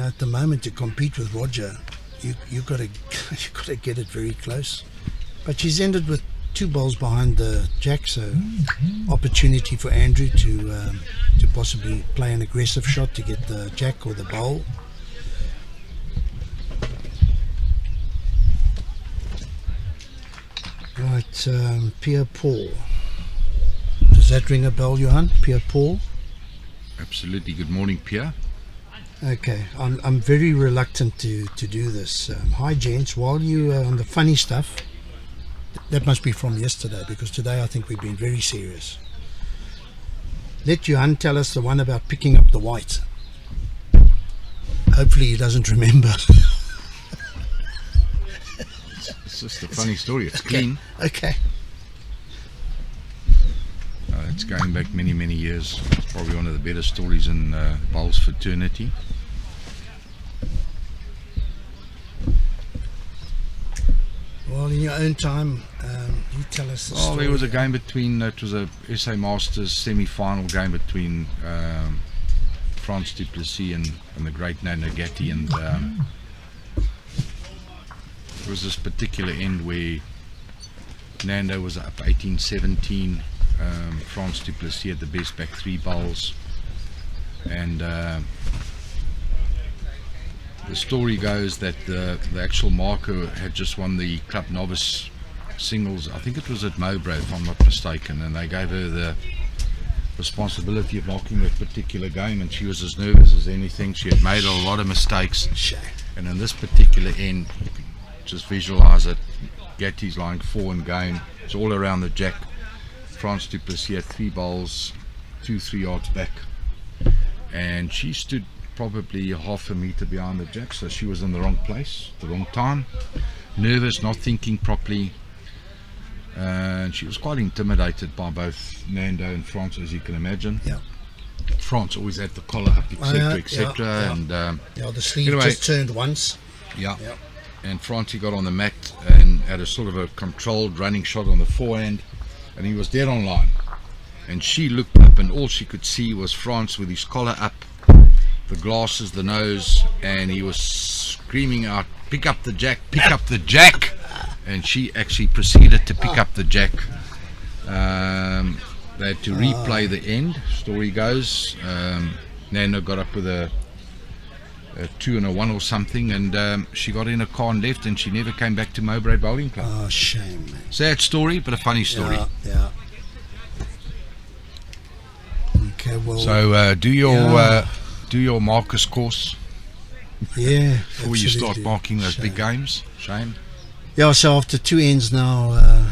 at the moment to compete with Roger, you got to get it very close. But she's ended with 2 balls behind the jack, so opportunity for Andrew to possibly play an aggressive shot to get the jack or the bowl. Right, Pierre Paul. Does that ring a bell, Johan? Pierre Paul? Absolutely. Good morning, Pierre. Okay, I'm very reluctant to do this. Hi, gents. While you are on the funny stuff, that must be from yesterday, because today I think we've been very serious. Let Johan tell us the one about picking up the white. Hopefully he doesn't remember. It's just a funny story. It's clean. Okay. It's going back many, many years. It's probably one of the better stories in bowls fraternity. Well, in your own time, you tell us the story. There was a game between, it was a SA Masters semi-final game between Frans du Plessis and the great Nando Gatti, and there was this particular end where Nando was up 18-17. Frans du Plessis had the best back 3 bowls, and the story goes that the actual marker had just won the club novice singles. I think it was at Mowbray, if I'm not mistaken, and they gave her the responsibility of marking that particular game, and she was as nervous as anything. She had made a lot of mistakes, and in this particular end, you can just visualize it. Gatti's lying 4 in game. It's all around the jack. Frans du Plessis had 3 bowls, 2-3 yards back, and she stood probably half a meter behind the jack, so she was in the wrong place, the wrong time, nervous, not thinking properly, and she was quite intimidated by both Nando and Frans, as you can imagine. Yeah. Frans always had the collar up, etc., etc., and the sleeve anyway, just turned once. Yeah. And Francie got on the mat and had a sort of a controlled running shot on the forehand, and he was dead on line, and she looked up and all she could see was Frans with his collar up, the glasses, the nose, and he was screaming out, "Pick up the jack, pick up the jack!" And she actually proceeded to pick up the jack. They had to replay the end. Story goes, Nando got up with a a 2 and a 1 or something, and she got in a car and left, and she never came back to Mowbray Bowling Club. Oh, shame, man. Sad story, but a funny story. Yeah. Okay, well. So do your Marcus course before you start marking those big games. Shame. Yeah, so after 2 ends now,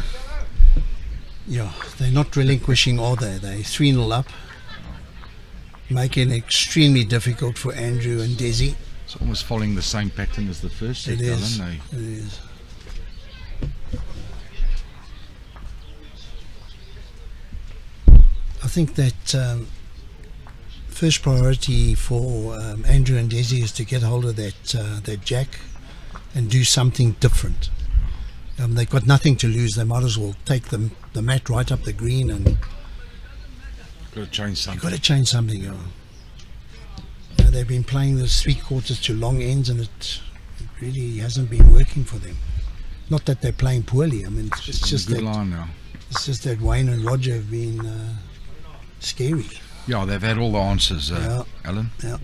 they're not relinquishing, are they? They're 3-0 up, making it extremely difficult for Andrew and Dezi. It's almost following the same pattern as the first set, It is. Alan. It is. I think that first priority for Andrew and Dezi is to get hold of that jack and do something different. They've got nothing to lose. They might as well take the mat right up the green and Got to change something. you've got to change something. They've been playing the 3/4 to long ends, and it really hasn't been working for them. Not that they're playing poorly. I mean, it's just a good that line now. it's just that Wayne and Roger have been scary. Yeah, they've had all the answers, Alan. Yeah.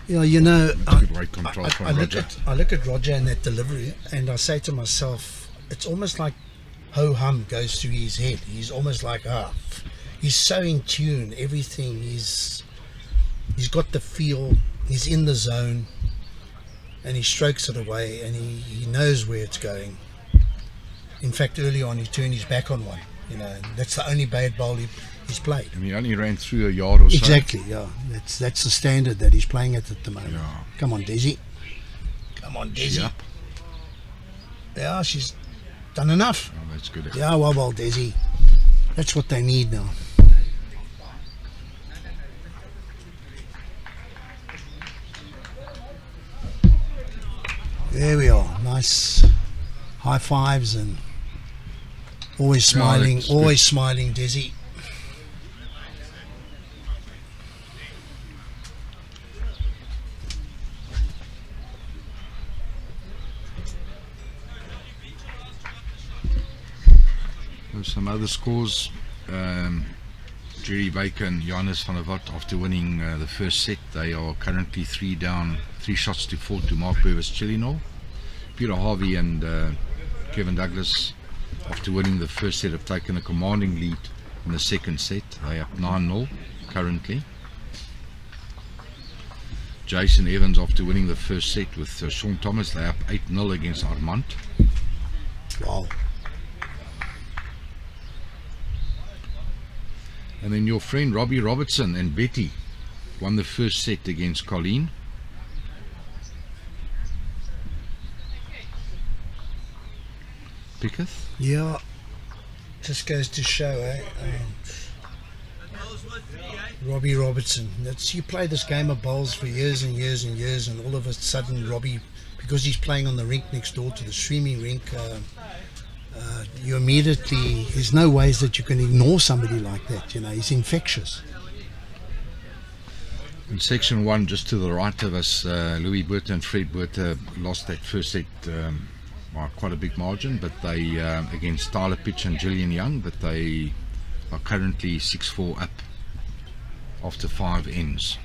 Yeah, you know, Good weight control from Roger. I look at Roger and that delivery, and I say to myself, it's almost like ho-hum goes through his head. He's almost like, he's so in tune, everything. He's got the feel, he's in the zone, and he strokes it away, and he knows where it's going. In fact, early on, he turned his back on one. You know, and that's the only bad bowl he's played. And he only ran through a yard or so. Exactly, yeah. That's the standard that he's playing at the moment. Yeah. Come on, Dezi. Come on, She Dezi. up. Yeah, she's done enough. Oh, that's good. Yeah, well, Dezi. That's what they need now. There we are. Nice high fives and always smiling, that's always smiling, Dezi. There's some other scores. Jerry Baker and Johannes van der Walt, after winning the first set, they are currently 3 down, 3 shots to 4 to Mark Bevis Chillinol. Peter Harvey and Kevin Douglas, after winning the first set, have taken a commanding lead in the second set. They are up 9-0 currently. Jason Evans, after winning the first set with Sean Thomas, they are up 8-0 against Armand. Wow. And then your friend Robbie Robertson and Betty won the first set against Colleen. Picketh. Yeah. Just goes to show, Robbie Robertson. You play this game of bowls for years and years and years, and all of a sudden Robbie, because he's playing on the rink next door to the streaming rink, you immediately, there's no ways that you can ignore somebody like that. You know, he's infectious. In section 1, just to the right of us, Louis Bertha and Fred Bertha lost that first set by quite a big margin, but they against Tyler Pitch and Gillian Young, but they are currently 6-4 up after 5 ends,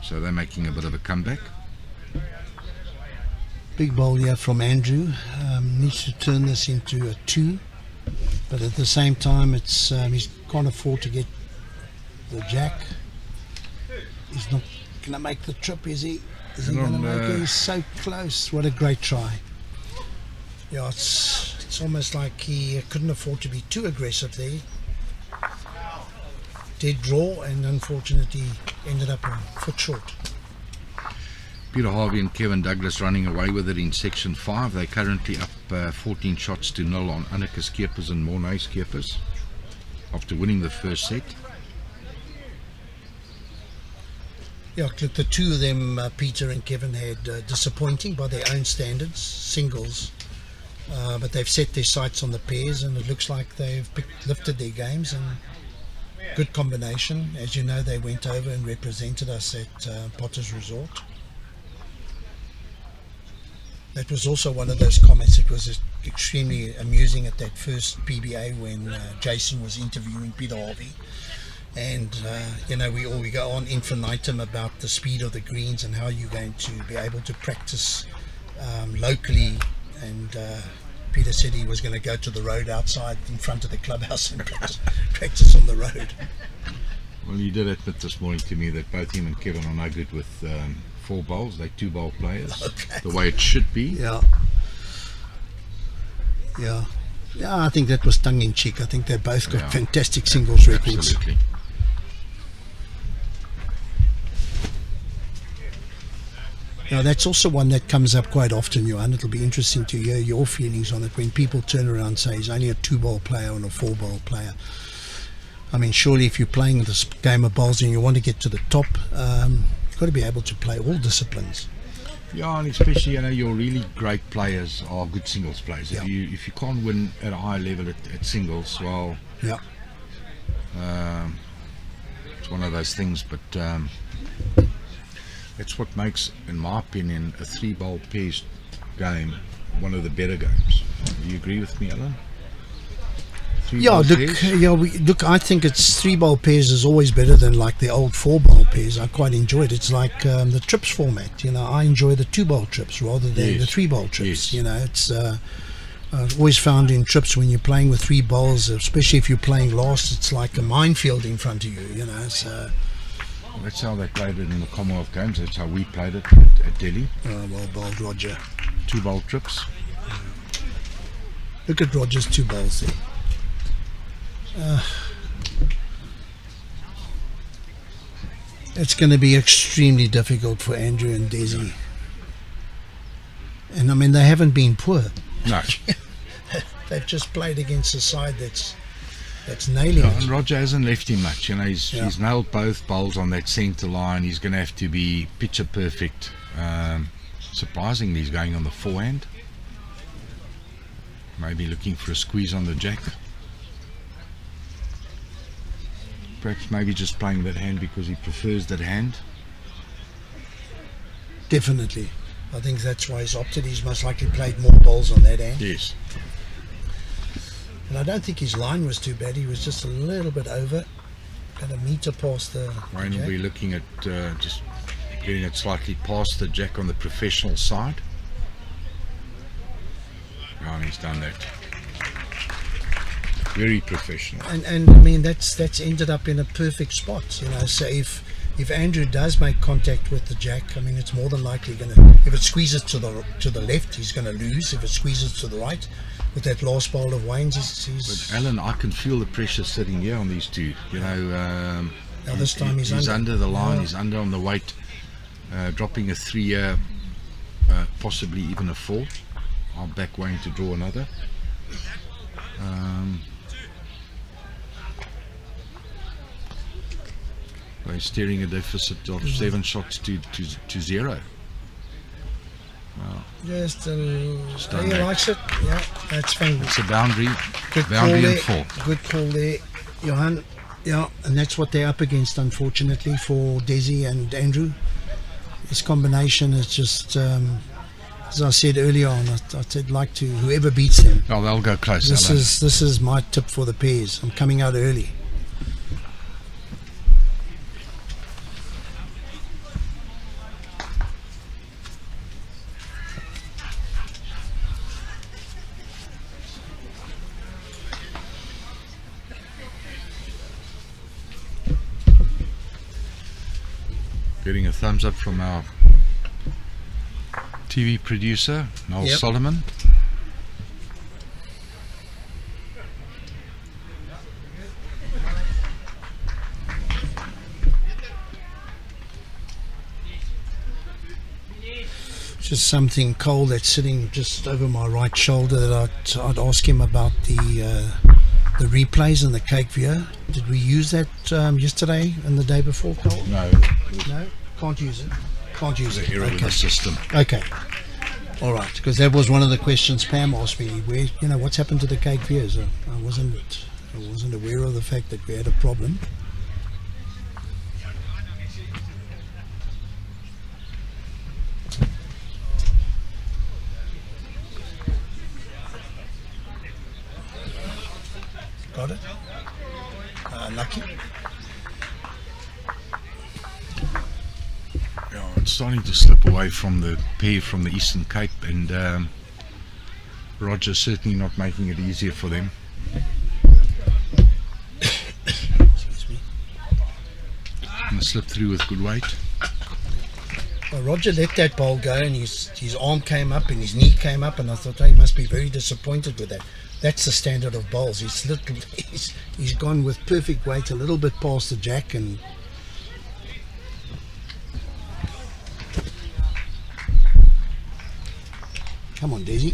so they're making a bit of a comeback. Big bowl here from Andrew. Needs to turn this into a 2, but at the same time, it's he can't afford to get the jack. He's not going to make the trip, is he? Is he going to make it? He's so close. What a great try. Yeah, it's almost like he couldn't afford to be too aggressive there. Dead draw, and unfortunately ended up a foot short. Peter Harvey and Kevin Douglas running away with it in section 5. They're currently up 14 shots to 0 on Anneke Skeepers and Mornay Skeepers after winning the first set. Yeah, look, the two of them, Peter and Kevin, had disappointing by their own standards, singles, but they've set their sights on the pairs, and it looks like they've lifted their games, and good combination. As you know, they went over and represented us at Potter's Resort. That was also one of those comments that was extremely amusing at that first PBA when Jason was interviewing Peter Harvey. And we go on infinitum about the speed of the greens and how you're going to be able to practice locally. And Peter said he was going to go to the road outside in front of the clubhouse and practice on the road. Well, he did admit this morning to me that both him and Kevin are no good with 4 bowls. They're 2 bowl players, the way it should be. Yeah, I think that was tongue in cheek. I think they both got fantastic singles records. Absolutely. Now that's also one that comes up quite often, Johan. It'll be interesting to hear your feelings on it when people turn around and say he's only a 2-bowl player and a 4-bowl player. I mean, surely if you're playing this game of bowls and you want to get to the top, you've got to be able to play all disciplines. Yeah, and especially, your really great players are good singles players. Yeah. If you can't win at a high level at singles, well, Yeah. it's one of those things. But that's what makes, in my opinion, a 3-bowl pairs game one of the better games. Do you agree with me, Alan? Look, I think it's 3-bowl pairs is always better than like the old 4-bowl pairs. I quite enjoy it. It's like the trips format. I enjoy the 2-bowl trips rather than the 3-bowl trips. Yes. It's I've always found in trips when you're playing with 3 bowls, especially if you're playing last, it's like a minefield in front of you. That's how they played it in the Commonwealth Games. That's how we played it at Delhi. Well bowled, Roger. 2-bowl trips. Look at Roger's 2 bowls there. It's going to be extremely difficult for Andrew and Dezi. And I mean, they haven't been poor. No. They've just played against a side that's nailing it. And Roger hasn't left him much. He's nailed both bowls on that centre line. He's going to have to be picture perfect. Surprisingly, he's going on the forehand. Maybe looking for a squeeze on the jack. Perhaps maybe just playing that hand because he prefers that hand. Definitely. I think that's why he's opted. He's most likely played more bowls on that hand. Yes. And I don't think his line was too bad. He was just a little bit over. Got a metre past the Wayne will jack. be looking at just getting it slightly past the jack on the professional side. Oh, and he's done that. Very professional. And I mean that's ended up in a perfect spot, So if Andrew does make contact with the jack, I mean it's more than likely if it squeezes to the left, he's gonna lose. If it squeezes to the right, with that last bowl of Wayne's, he's But Alan, I can feel the pressure sitting here on these two. now this time he's under the line. He's under on the weight, dropping a 3, possibly even a 4. I'll back Wayne to draw another. They're steering a deficit of 7 shots to 0. Well, just done he that. likes it. Yeah, that's fine. it's a boundary. Good call Boundary there. and 4. Good call there, Johan. Yeah, and that's what they're up against, unfortunately, for Dezi and Andrew. This combination is just, as I said earlier on, I'd like to whoever beats them. Oh, they'll go close. This Alan. is my tip for the pairs. I'm coming out early. Getting a thumbs up from our TV producer, Noel Yep. Solomon. Just something cold that's sitting just over my right shoulder that I'd ask him about the replays and the cake viewer. Did we use that yesterday and the day before, Cole? No, No, can't use it. Can't use the it. error with Okay. the system. Okay. All right, because that was one of the questions Pam asked me. Where, what's happened to the cake viewers? I wasn't aware of the fact that we had a problem. Unlucky. Yeah, it's starting to slip away from the pair from the Eastern Cape, and Roger's certainly not making it easier for them. Excuse me. And slip through with good weight. Well, Roger let that ball go, and his arm came up and his knee came up, and I thought, he must be very disappointed with that. That's the standard of bowls. He's gone with perfect weight, a little bit past the jack, and come on, Dezi.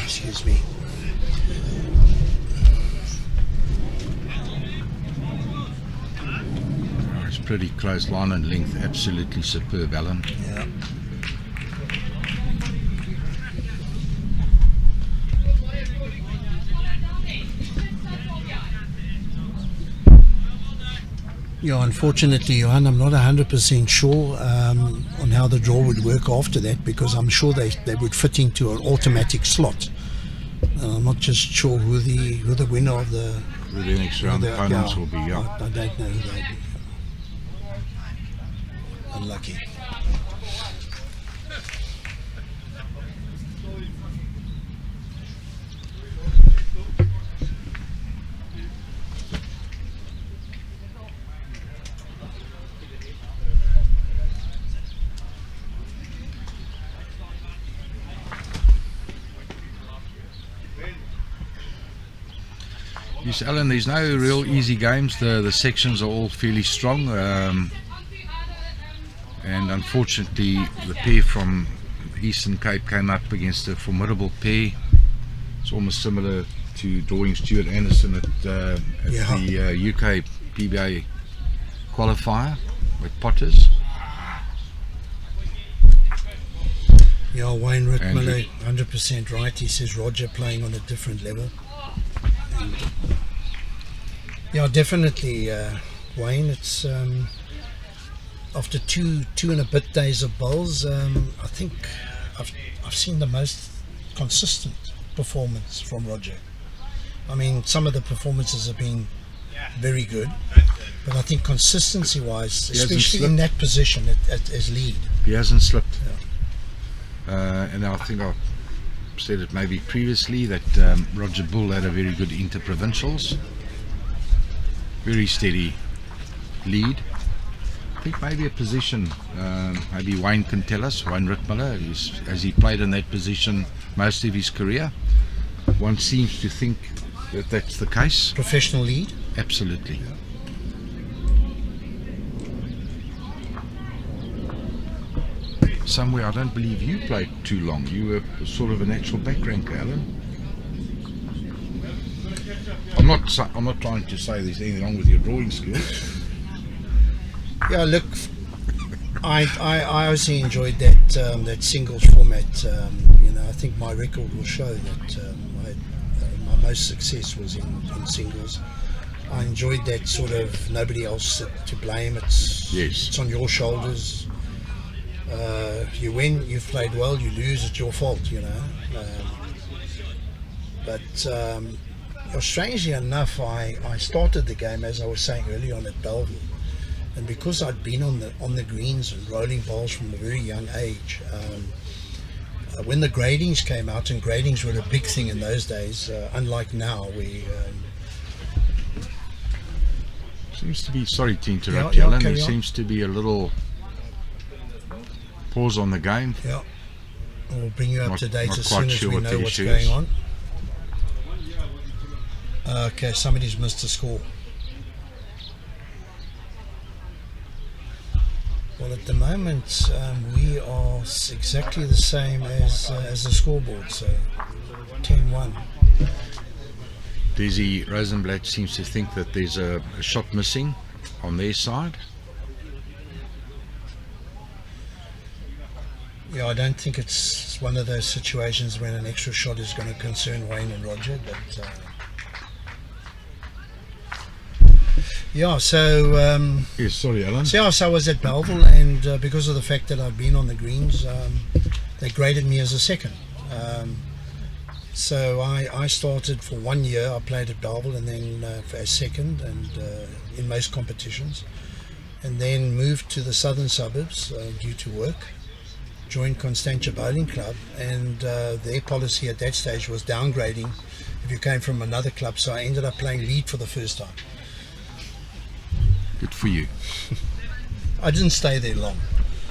Excuse me. Oh, it's pretty close, line and length, absolutely superb, Alan. Yeah. Yeah, unfortunately, Johan, I'm not 100% sure on how the draw would work after that, because I'm sure they would fit into an automatic slot. I'm not just sure who the winner of the next round opponents will be. Yeah. I don't know who they'll be. Unlucky. Yes, Alan, there's no real easy games. The sections are all fairly strong, and unfortunately the pair from Eastern Cape came up against a formidable pair. It's almost similar to drawing Stuart Anderson at the UK PBA Qualifier with Potters. Yeah, Wayne Rickmiller, 100% right. He says Roger playing on a different level. And yeah, definitely, Wayne. It's after two and a bit days of bowls. I think I've seen the most consistent performance from Roger. I mean, some of the performances have been very good, but I think consistency-wise, especially in that position as lead, he hasn't slipped. Yeah. And I think I've said it maybe previously that Roger Boulle had a very good inter-provincials, very steady lead. I think maybe a position, maybe Wayne can tell us, Wayne Rickmiller, as he played in that position most of his career. One seems to think that that's the case. Professional lead? Absolutely. Yeah. Somewhere I don't believe you played too long. You were sort of a natural back ranker, Alan. I'm not trying to say there's anything wrong with your drawing skills. Yeah, look, I obviously enjoyed that singles format. I think my record will show that my most success was in singles. I enjoyed that sort of nobody else to blame. It's on your shoulders. You win, you've played well. You lose, it's your fault. But strangely enough, I started the game, as I was saying earlier on, at Belleville. And because I'd been on the greens and rolling balls from a very young age, when the gradings came out, and gradings were a big thing in those days, unlike now, seems to be, sorry to interrupt you, Alan, there seems to be a little pause on the game. Yeah, we'll bring you up to date as soon as we know what's going on. Okay, somebody's missed a score. Well, at the moment, we are exactly the same as the scoreboard, so 10-1. Dezi Rosenblat seems to think that there's a shot missing on their side. Yeah, I don't think it's one of those situations when an extra shot is going to concern Wayne and Roger, but yeah, so Yes, sorry, Alan. so I was at Belleville, and because of the fact that I've been on the greens, they graded me as a second. So I started for 1 year. I played at Belleville, and then as second, and in most competitions, and then moved to the southern suburbs due to work. Joined Constantia Bowling Club, and their policy at that stage was downgrading if you came from another club. So I ended up playing lead for the first time. Good for you. I didn't stay there long.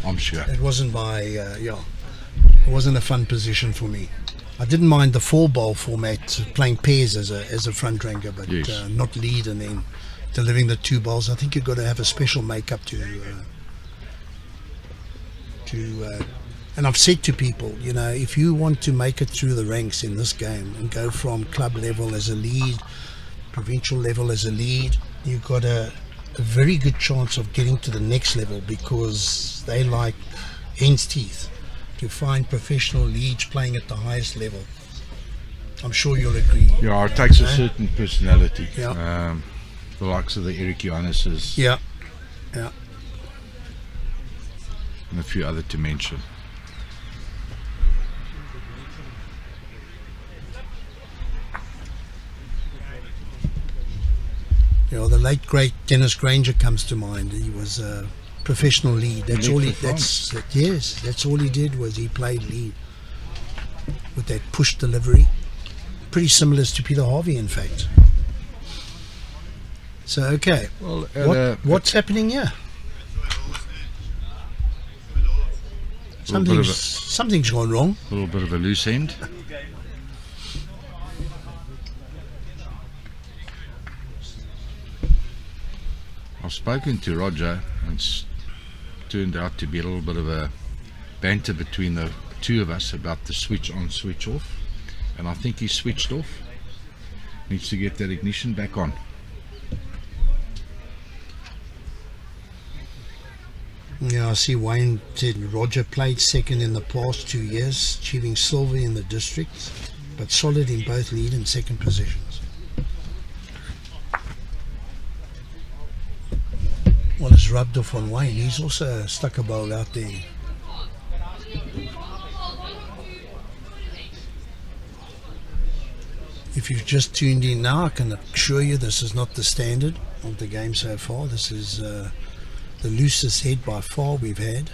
I'm sure. It wasn't my it wasn't a fun position for me. I didn't mind the 4-bowl format, playing pairs as a front ranker, but Yes. not lead and then delivering the 2 bowls. I think you've got to have a special makeup to and I've said to people, you know, if you want to make it through the ranks in this game and go from club level as a lead, provincial level as a lead, you've got a very good chance of getting to the next level, because they like hen's teeth to find professional leads playing at the highest level. I'm sure you'll agree. Yeah, it takes a certain personality. Yeah. The likes of the Eric Johannes's Yeah. and a few other to mention. You know, the late great Dennis Granger comes to mind. He was a professional lead. That's all he. That's all he did, was he played lead with that push delivery. Pretty similar to Peter Harvey, in fact. So okay, Well, what's happening here? Something's gone wrong. a little bit of a loose end. I've spoken to Roger, and it's turned out to be a little bit of a banter between the two of us about the switch on, switch off, and I think he's switched off. Needs to get that ignition back on. Yeah, I see Wayne said Roger played second in the past 2 years, achieving silver in the district, but solid in both lead and second positions. Well, it's rubbed off on Wayne. He's also stuck a bowl out there. If you've just tuned in now, I can assure you this is not the standard of the game so far. This is the loosest head by far we've had.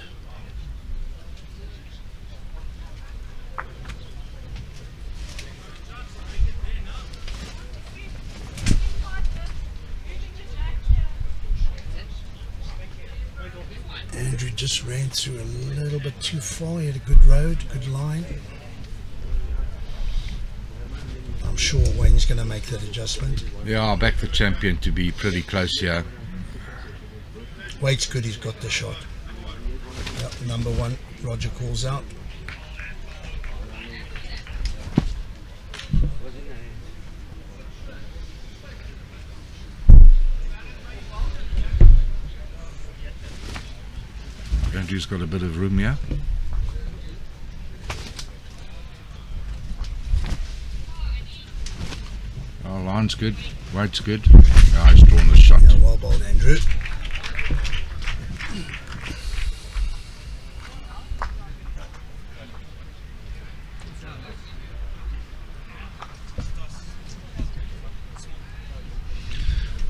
Andrew just ran through a little bit too far. He had a good road, good line. I'm sure Wayne's going to make that adjustment. Yeah, I'll back the champion to be pretty close here. Wade's good, he's got the shot. Yep, number 1, Roger calls out. Andrew's got a bit of room here. Oh, line's good, weight's good. Yeah, he's drawn the shot. Yeah, well bowled, Andrew.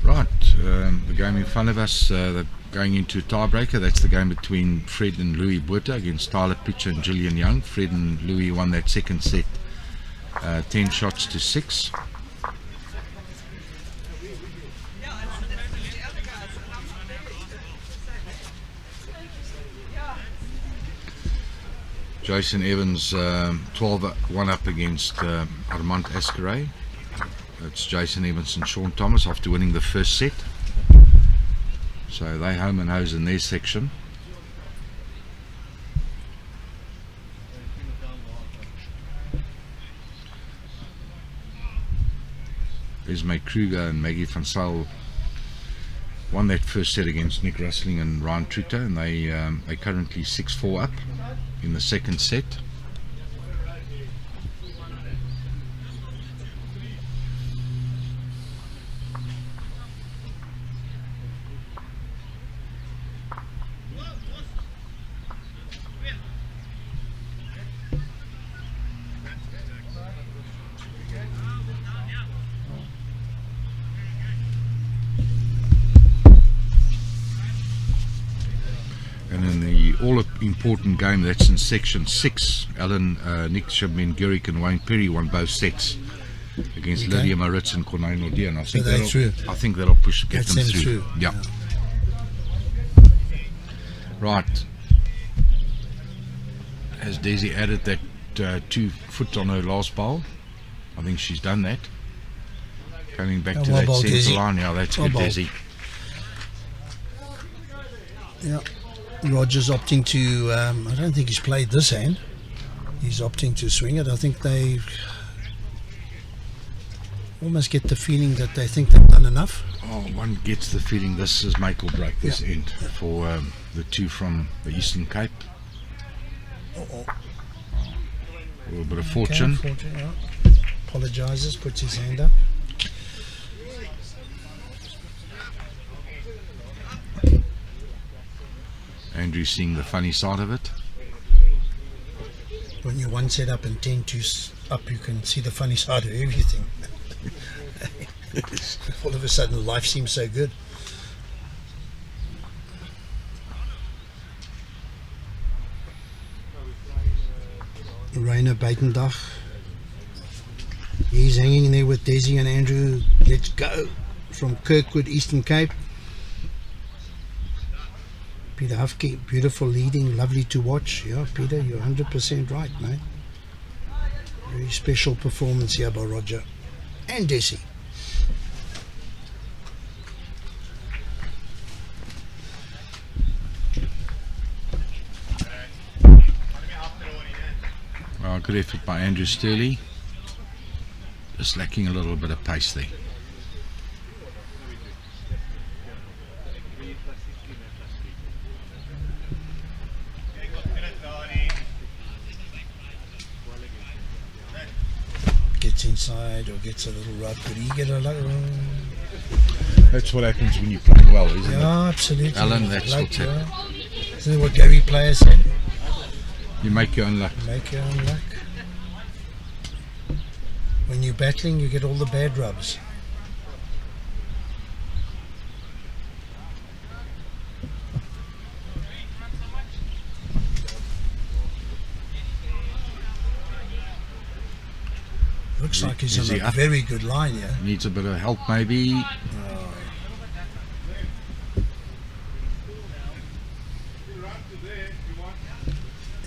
Right, the game in front of us, going into a tiebreaker. That's the game between Fred and Louis Boulle against Tyler Pitcher and Julian Young. Fred and Louis won that second set 10 shots to 6. Jason Evans 12-1 up against Armand Ascaray. It's Jason Evans and Sean Thomas after winning the first set. So they home and hose in their section. Esme Kruger and Maggie van Zyl won that first set against Nick Russling and Ryan Truter, and they're currently 6-4 up in the second set. And in the all-important game that's in section 6, Nick Shabmen-Gurik and Wayne Perry won both sets against Lydia Maritz and Corneille Nordia, and I think that'll get them through. Yeah. Right. Has Desi added that 2 foot on her last bowl? I think she's done that. Coming back to that centre line. Yeah, that's good, Desi. Yeah. Roger's opting to, I don't think he's played this hand. He's opting to swing it. I think they almost get the feeling that they think they've done enough. Oh, one gets the feeling this is make or break this end for the 2 from the Eastern Cape. A little bit of fortune. Apologises, puts his hand up. Andrew's seeing the funny side of it. When you're 1 set up and 10 up, you can see the funny side of everything. All of a sudden, life seems so good. Rainer Buitendag. He's hanging there with Desi and Andrew. Let's go from Kirkwood, Eastern Cape. Peter Hufke, beautiful leading, lovely to watch. Yeah, Peter, you're 100% right, mate. Very special performance here by Roger and Desi. Well, good effort by Andrew Sterley. Just lacking a little bit of pace there. Gets inside or gets a little rub. Could he get a little? That's what happens when you play well, isn't it? Yeah, absolutely. Alan, that's what's happening. Isn't it what Gary Player said? You make your own luck. Make your own luck. When you're battling, you get all the bad rubs. Looks like he's on a very good line here. Needs a bit of help, maybe.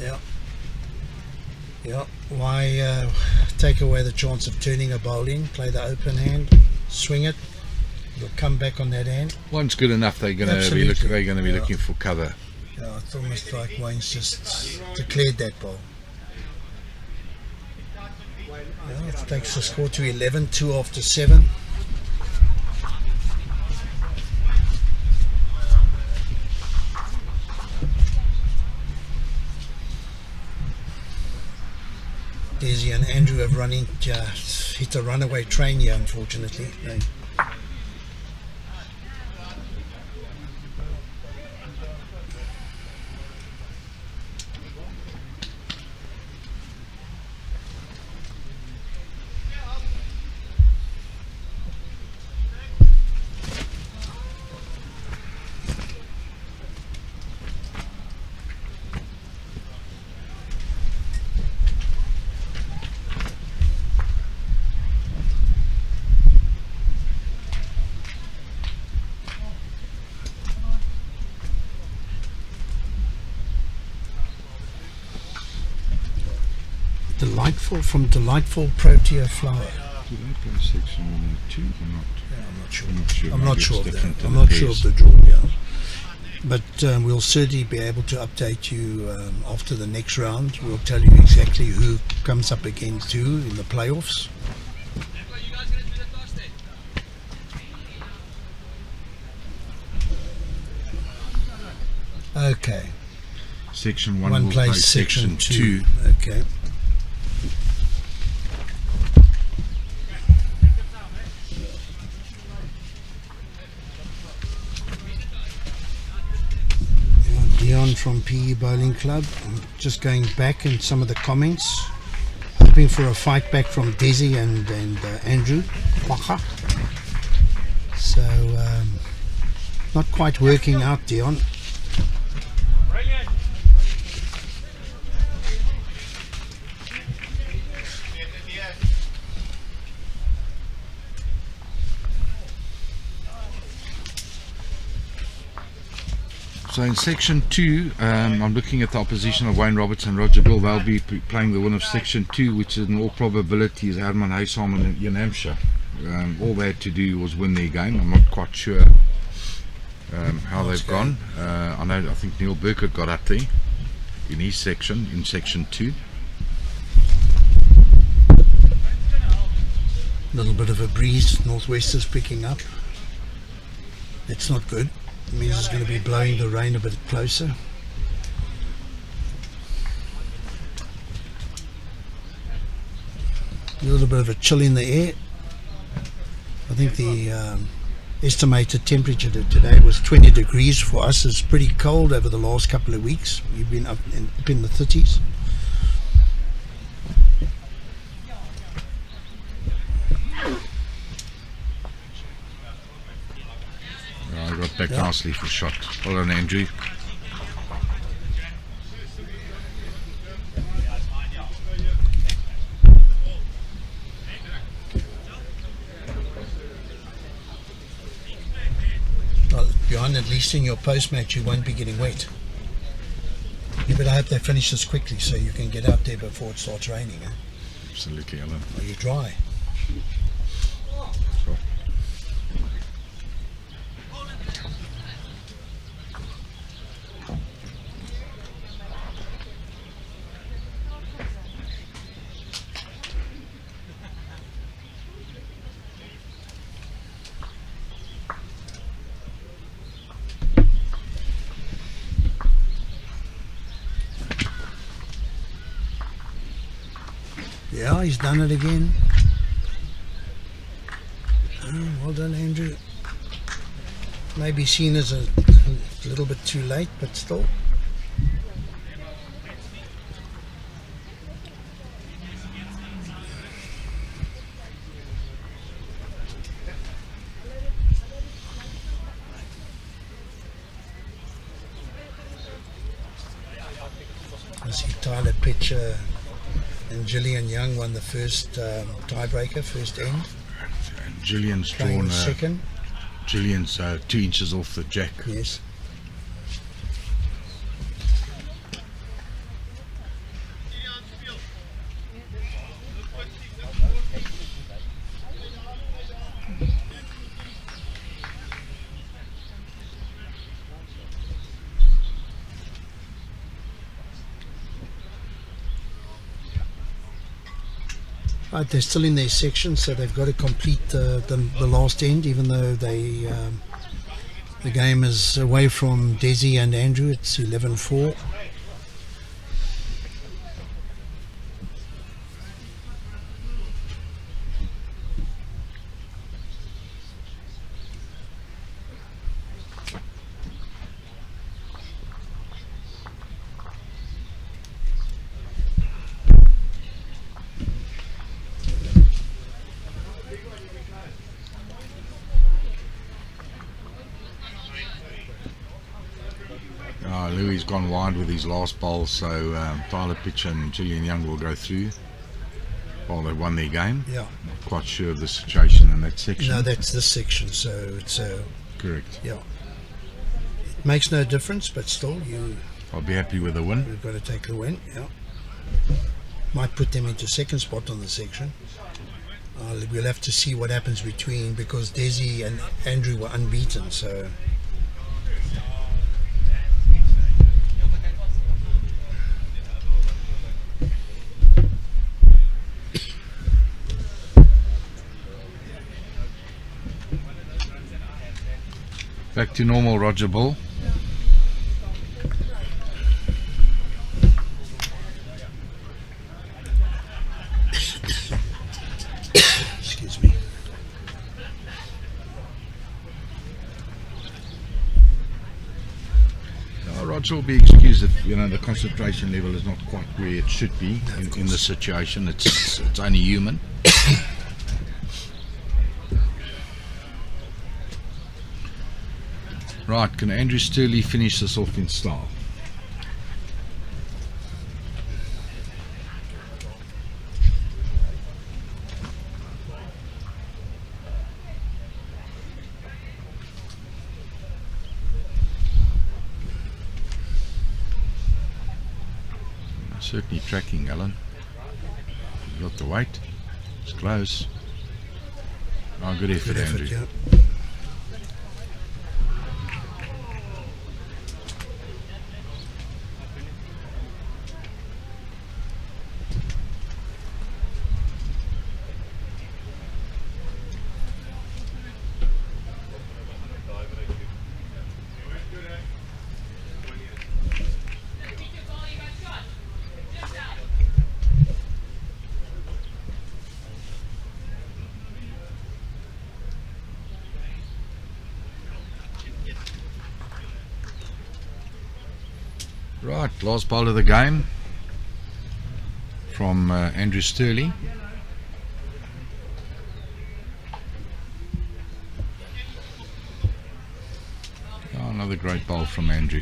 Yeah. Yeah. Why take away the chance of turning a bowl in? Play the open hand, swing it. You'll come back on that hand. One's good enough. They're going to be looking for cover. Yeah, it's almost like Wayne's just declared that bowl. Yeah, it takes the score to 11, 2 after 7. Desi and Andrew have hit a runaway train here, unfortunately. Delightful Protea Flower. Did I go section 2 or not? Yeah, I'm not sure. I'm not sure of that. I'm not sure of the draw, yeah. But we'll certainly be able to update you after the next round. We'll tell you exactly who comes up against who in the playoffs. Okay. Section 1 One will play plays section 2. Okay. Dion from PE Bowling Club. I'm just going back in some of the comments, hoping for a fight back from Dezi and Andrew. So not quite working out, Dion. So in section 2, I'm looking at the opposition of Wayne Roberts and Roger Boulle. They'll be playing the winner of section 2, which in all probability is Herman Huysam and Ian Hampshire. All they had to do was win their game. I'm not quite sure how they've gone. I think Neil Burkett got up there in his section, in section 2. A little bit of a breeze, northwest is picking up. It's not good. It means it's going to be blowing the rain a bit closer. A little bit of a chill in the air. I think the estimated temperature today was 20 degrees. For us, it's pretty cold over the last couple of weeks. We've been up in the 30s. I got back nicely for shot. Well done, Andrew. Well, Bjorn, at least in your post-match you won't be getting wet. You better hope they finish this quickly so you can get out there before it starts raining. Eh? Absolutely, Alan. Are you dry? Sure. Yeah, he's done it again. Oh, well done, Andrew. Maybe seen as a little bit too late, but still. I see Tyler Pitcher and Gillian Young won the first tiebreaker, first end. And Gillian's Playing drawn second. Gillian's 2 inches off the jack. Yes. Right, they're still in their section, so they've got to complete the last end, even though they the game is away from Dezi and Andrew. It's 11-4. Louis gone wide with his last bowl, so Tyler Pitcher and Gillian Young will go through. Well, they won their game. Yeah. Not quite sure of the situation in that section. No, that's this section, so it's correct. yeah. It makes no difference, but still, I'll be happy with the win. you've got to take the win. Yeah. Might put them into second spot on the section. We'll have to see what happens between, because Dezi and Andrew were unbeaten, so. Back to normal, Roger Boulle. Roger will be excused if the concentration level is not quite where it should be in the situation. It's only human. Right, can Andrew Sterley finish this off in style? Certainly tracking, Alan. You got the weight. It's close. Oh, good effort, Andrew. Yeah. Right, last ball of the game from Andrew Sterley. Oh, another great bowl from Andrew.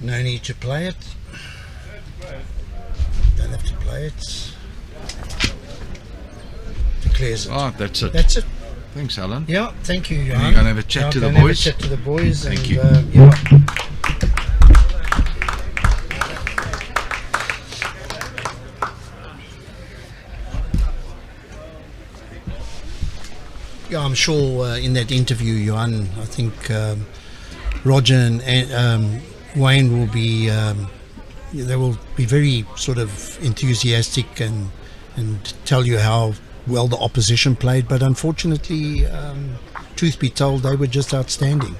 No need to play it. Don't have to play it. Declares it. Oh, that's it. That's it. Thanks, Alan. Yeah, thank you, You're Johan. going to have a chat to the Have a boys? chat to the boys. Thank and, you. Yeah, I'm sure in that interview, Johan, I think Roger and Wayne will be, they will be very sort of enthusiastic and tell you how well the opposition played. But unfortunately, truth be told, they were just outstanding.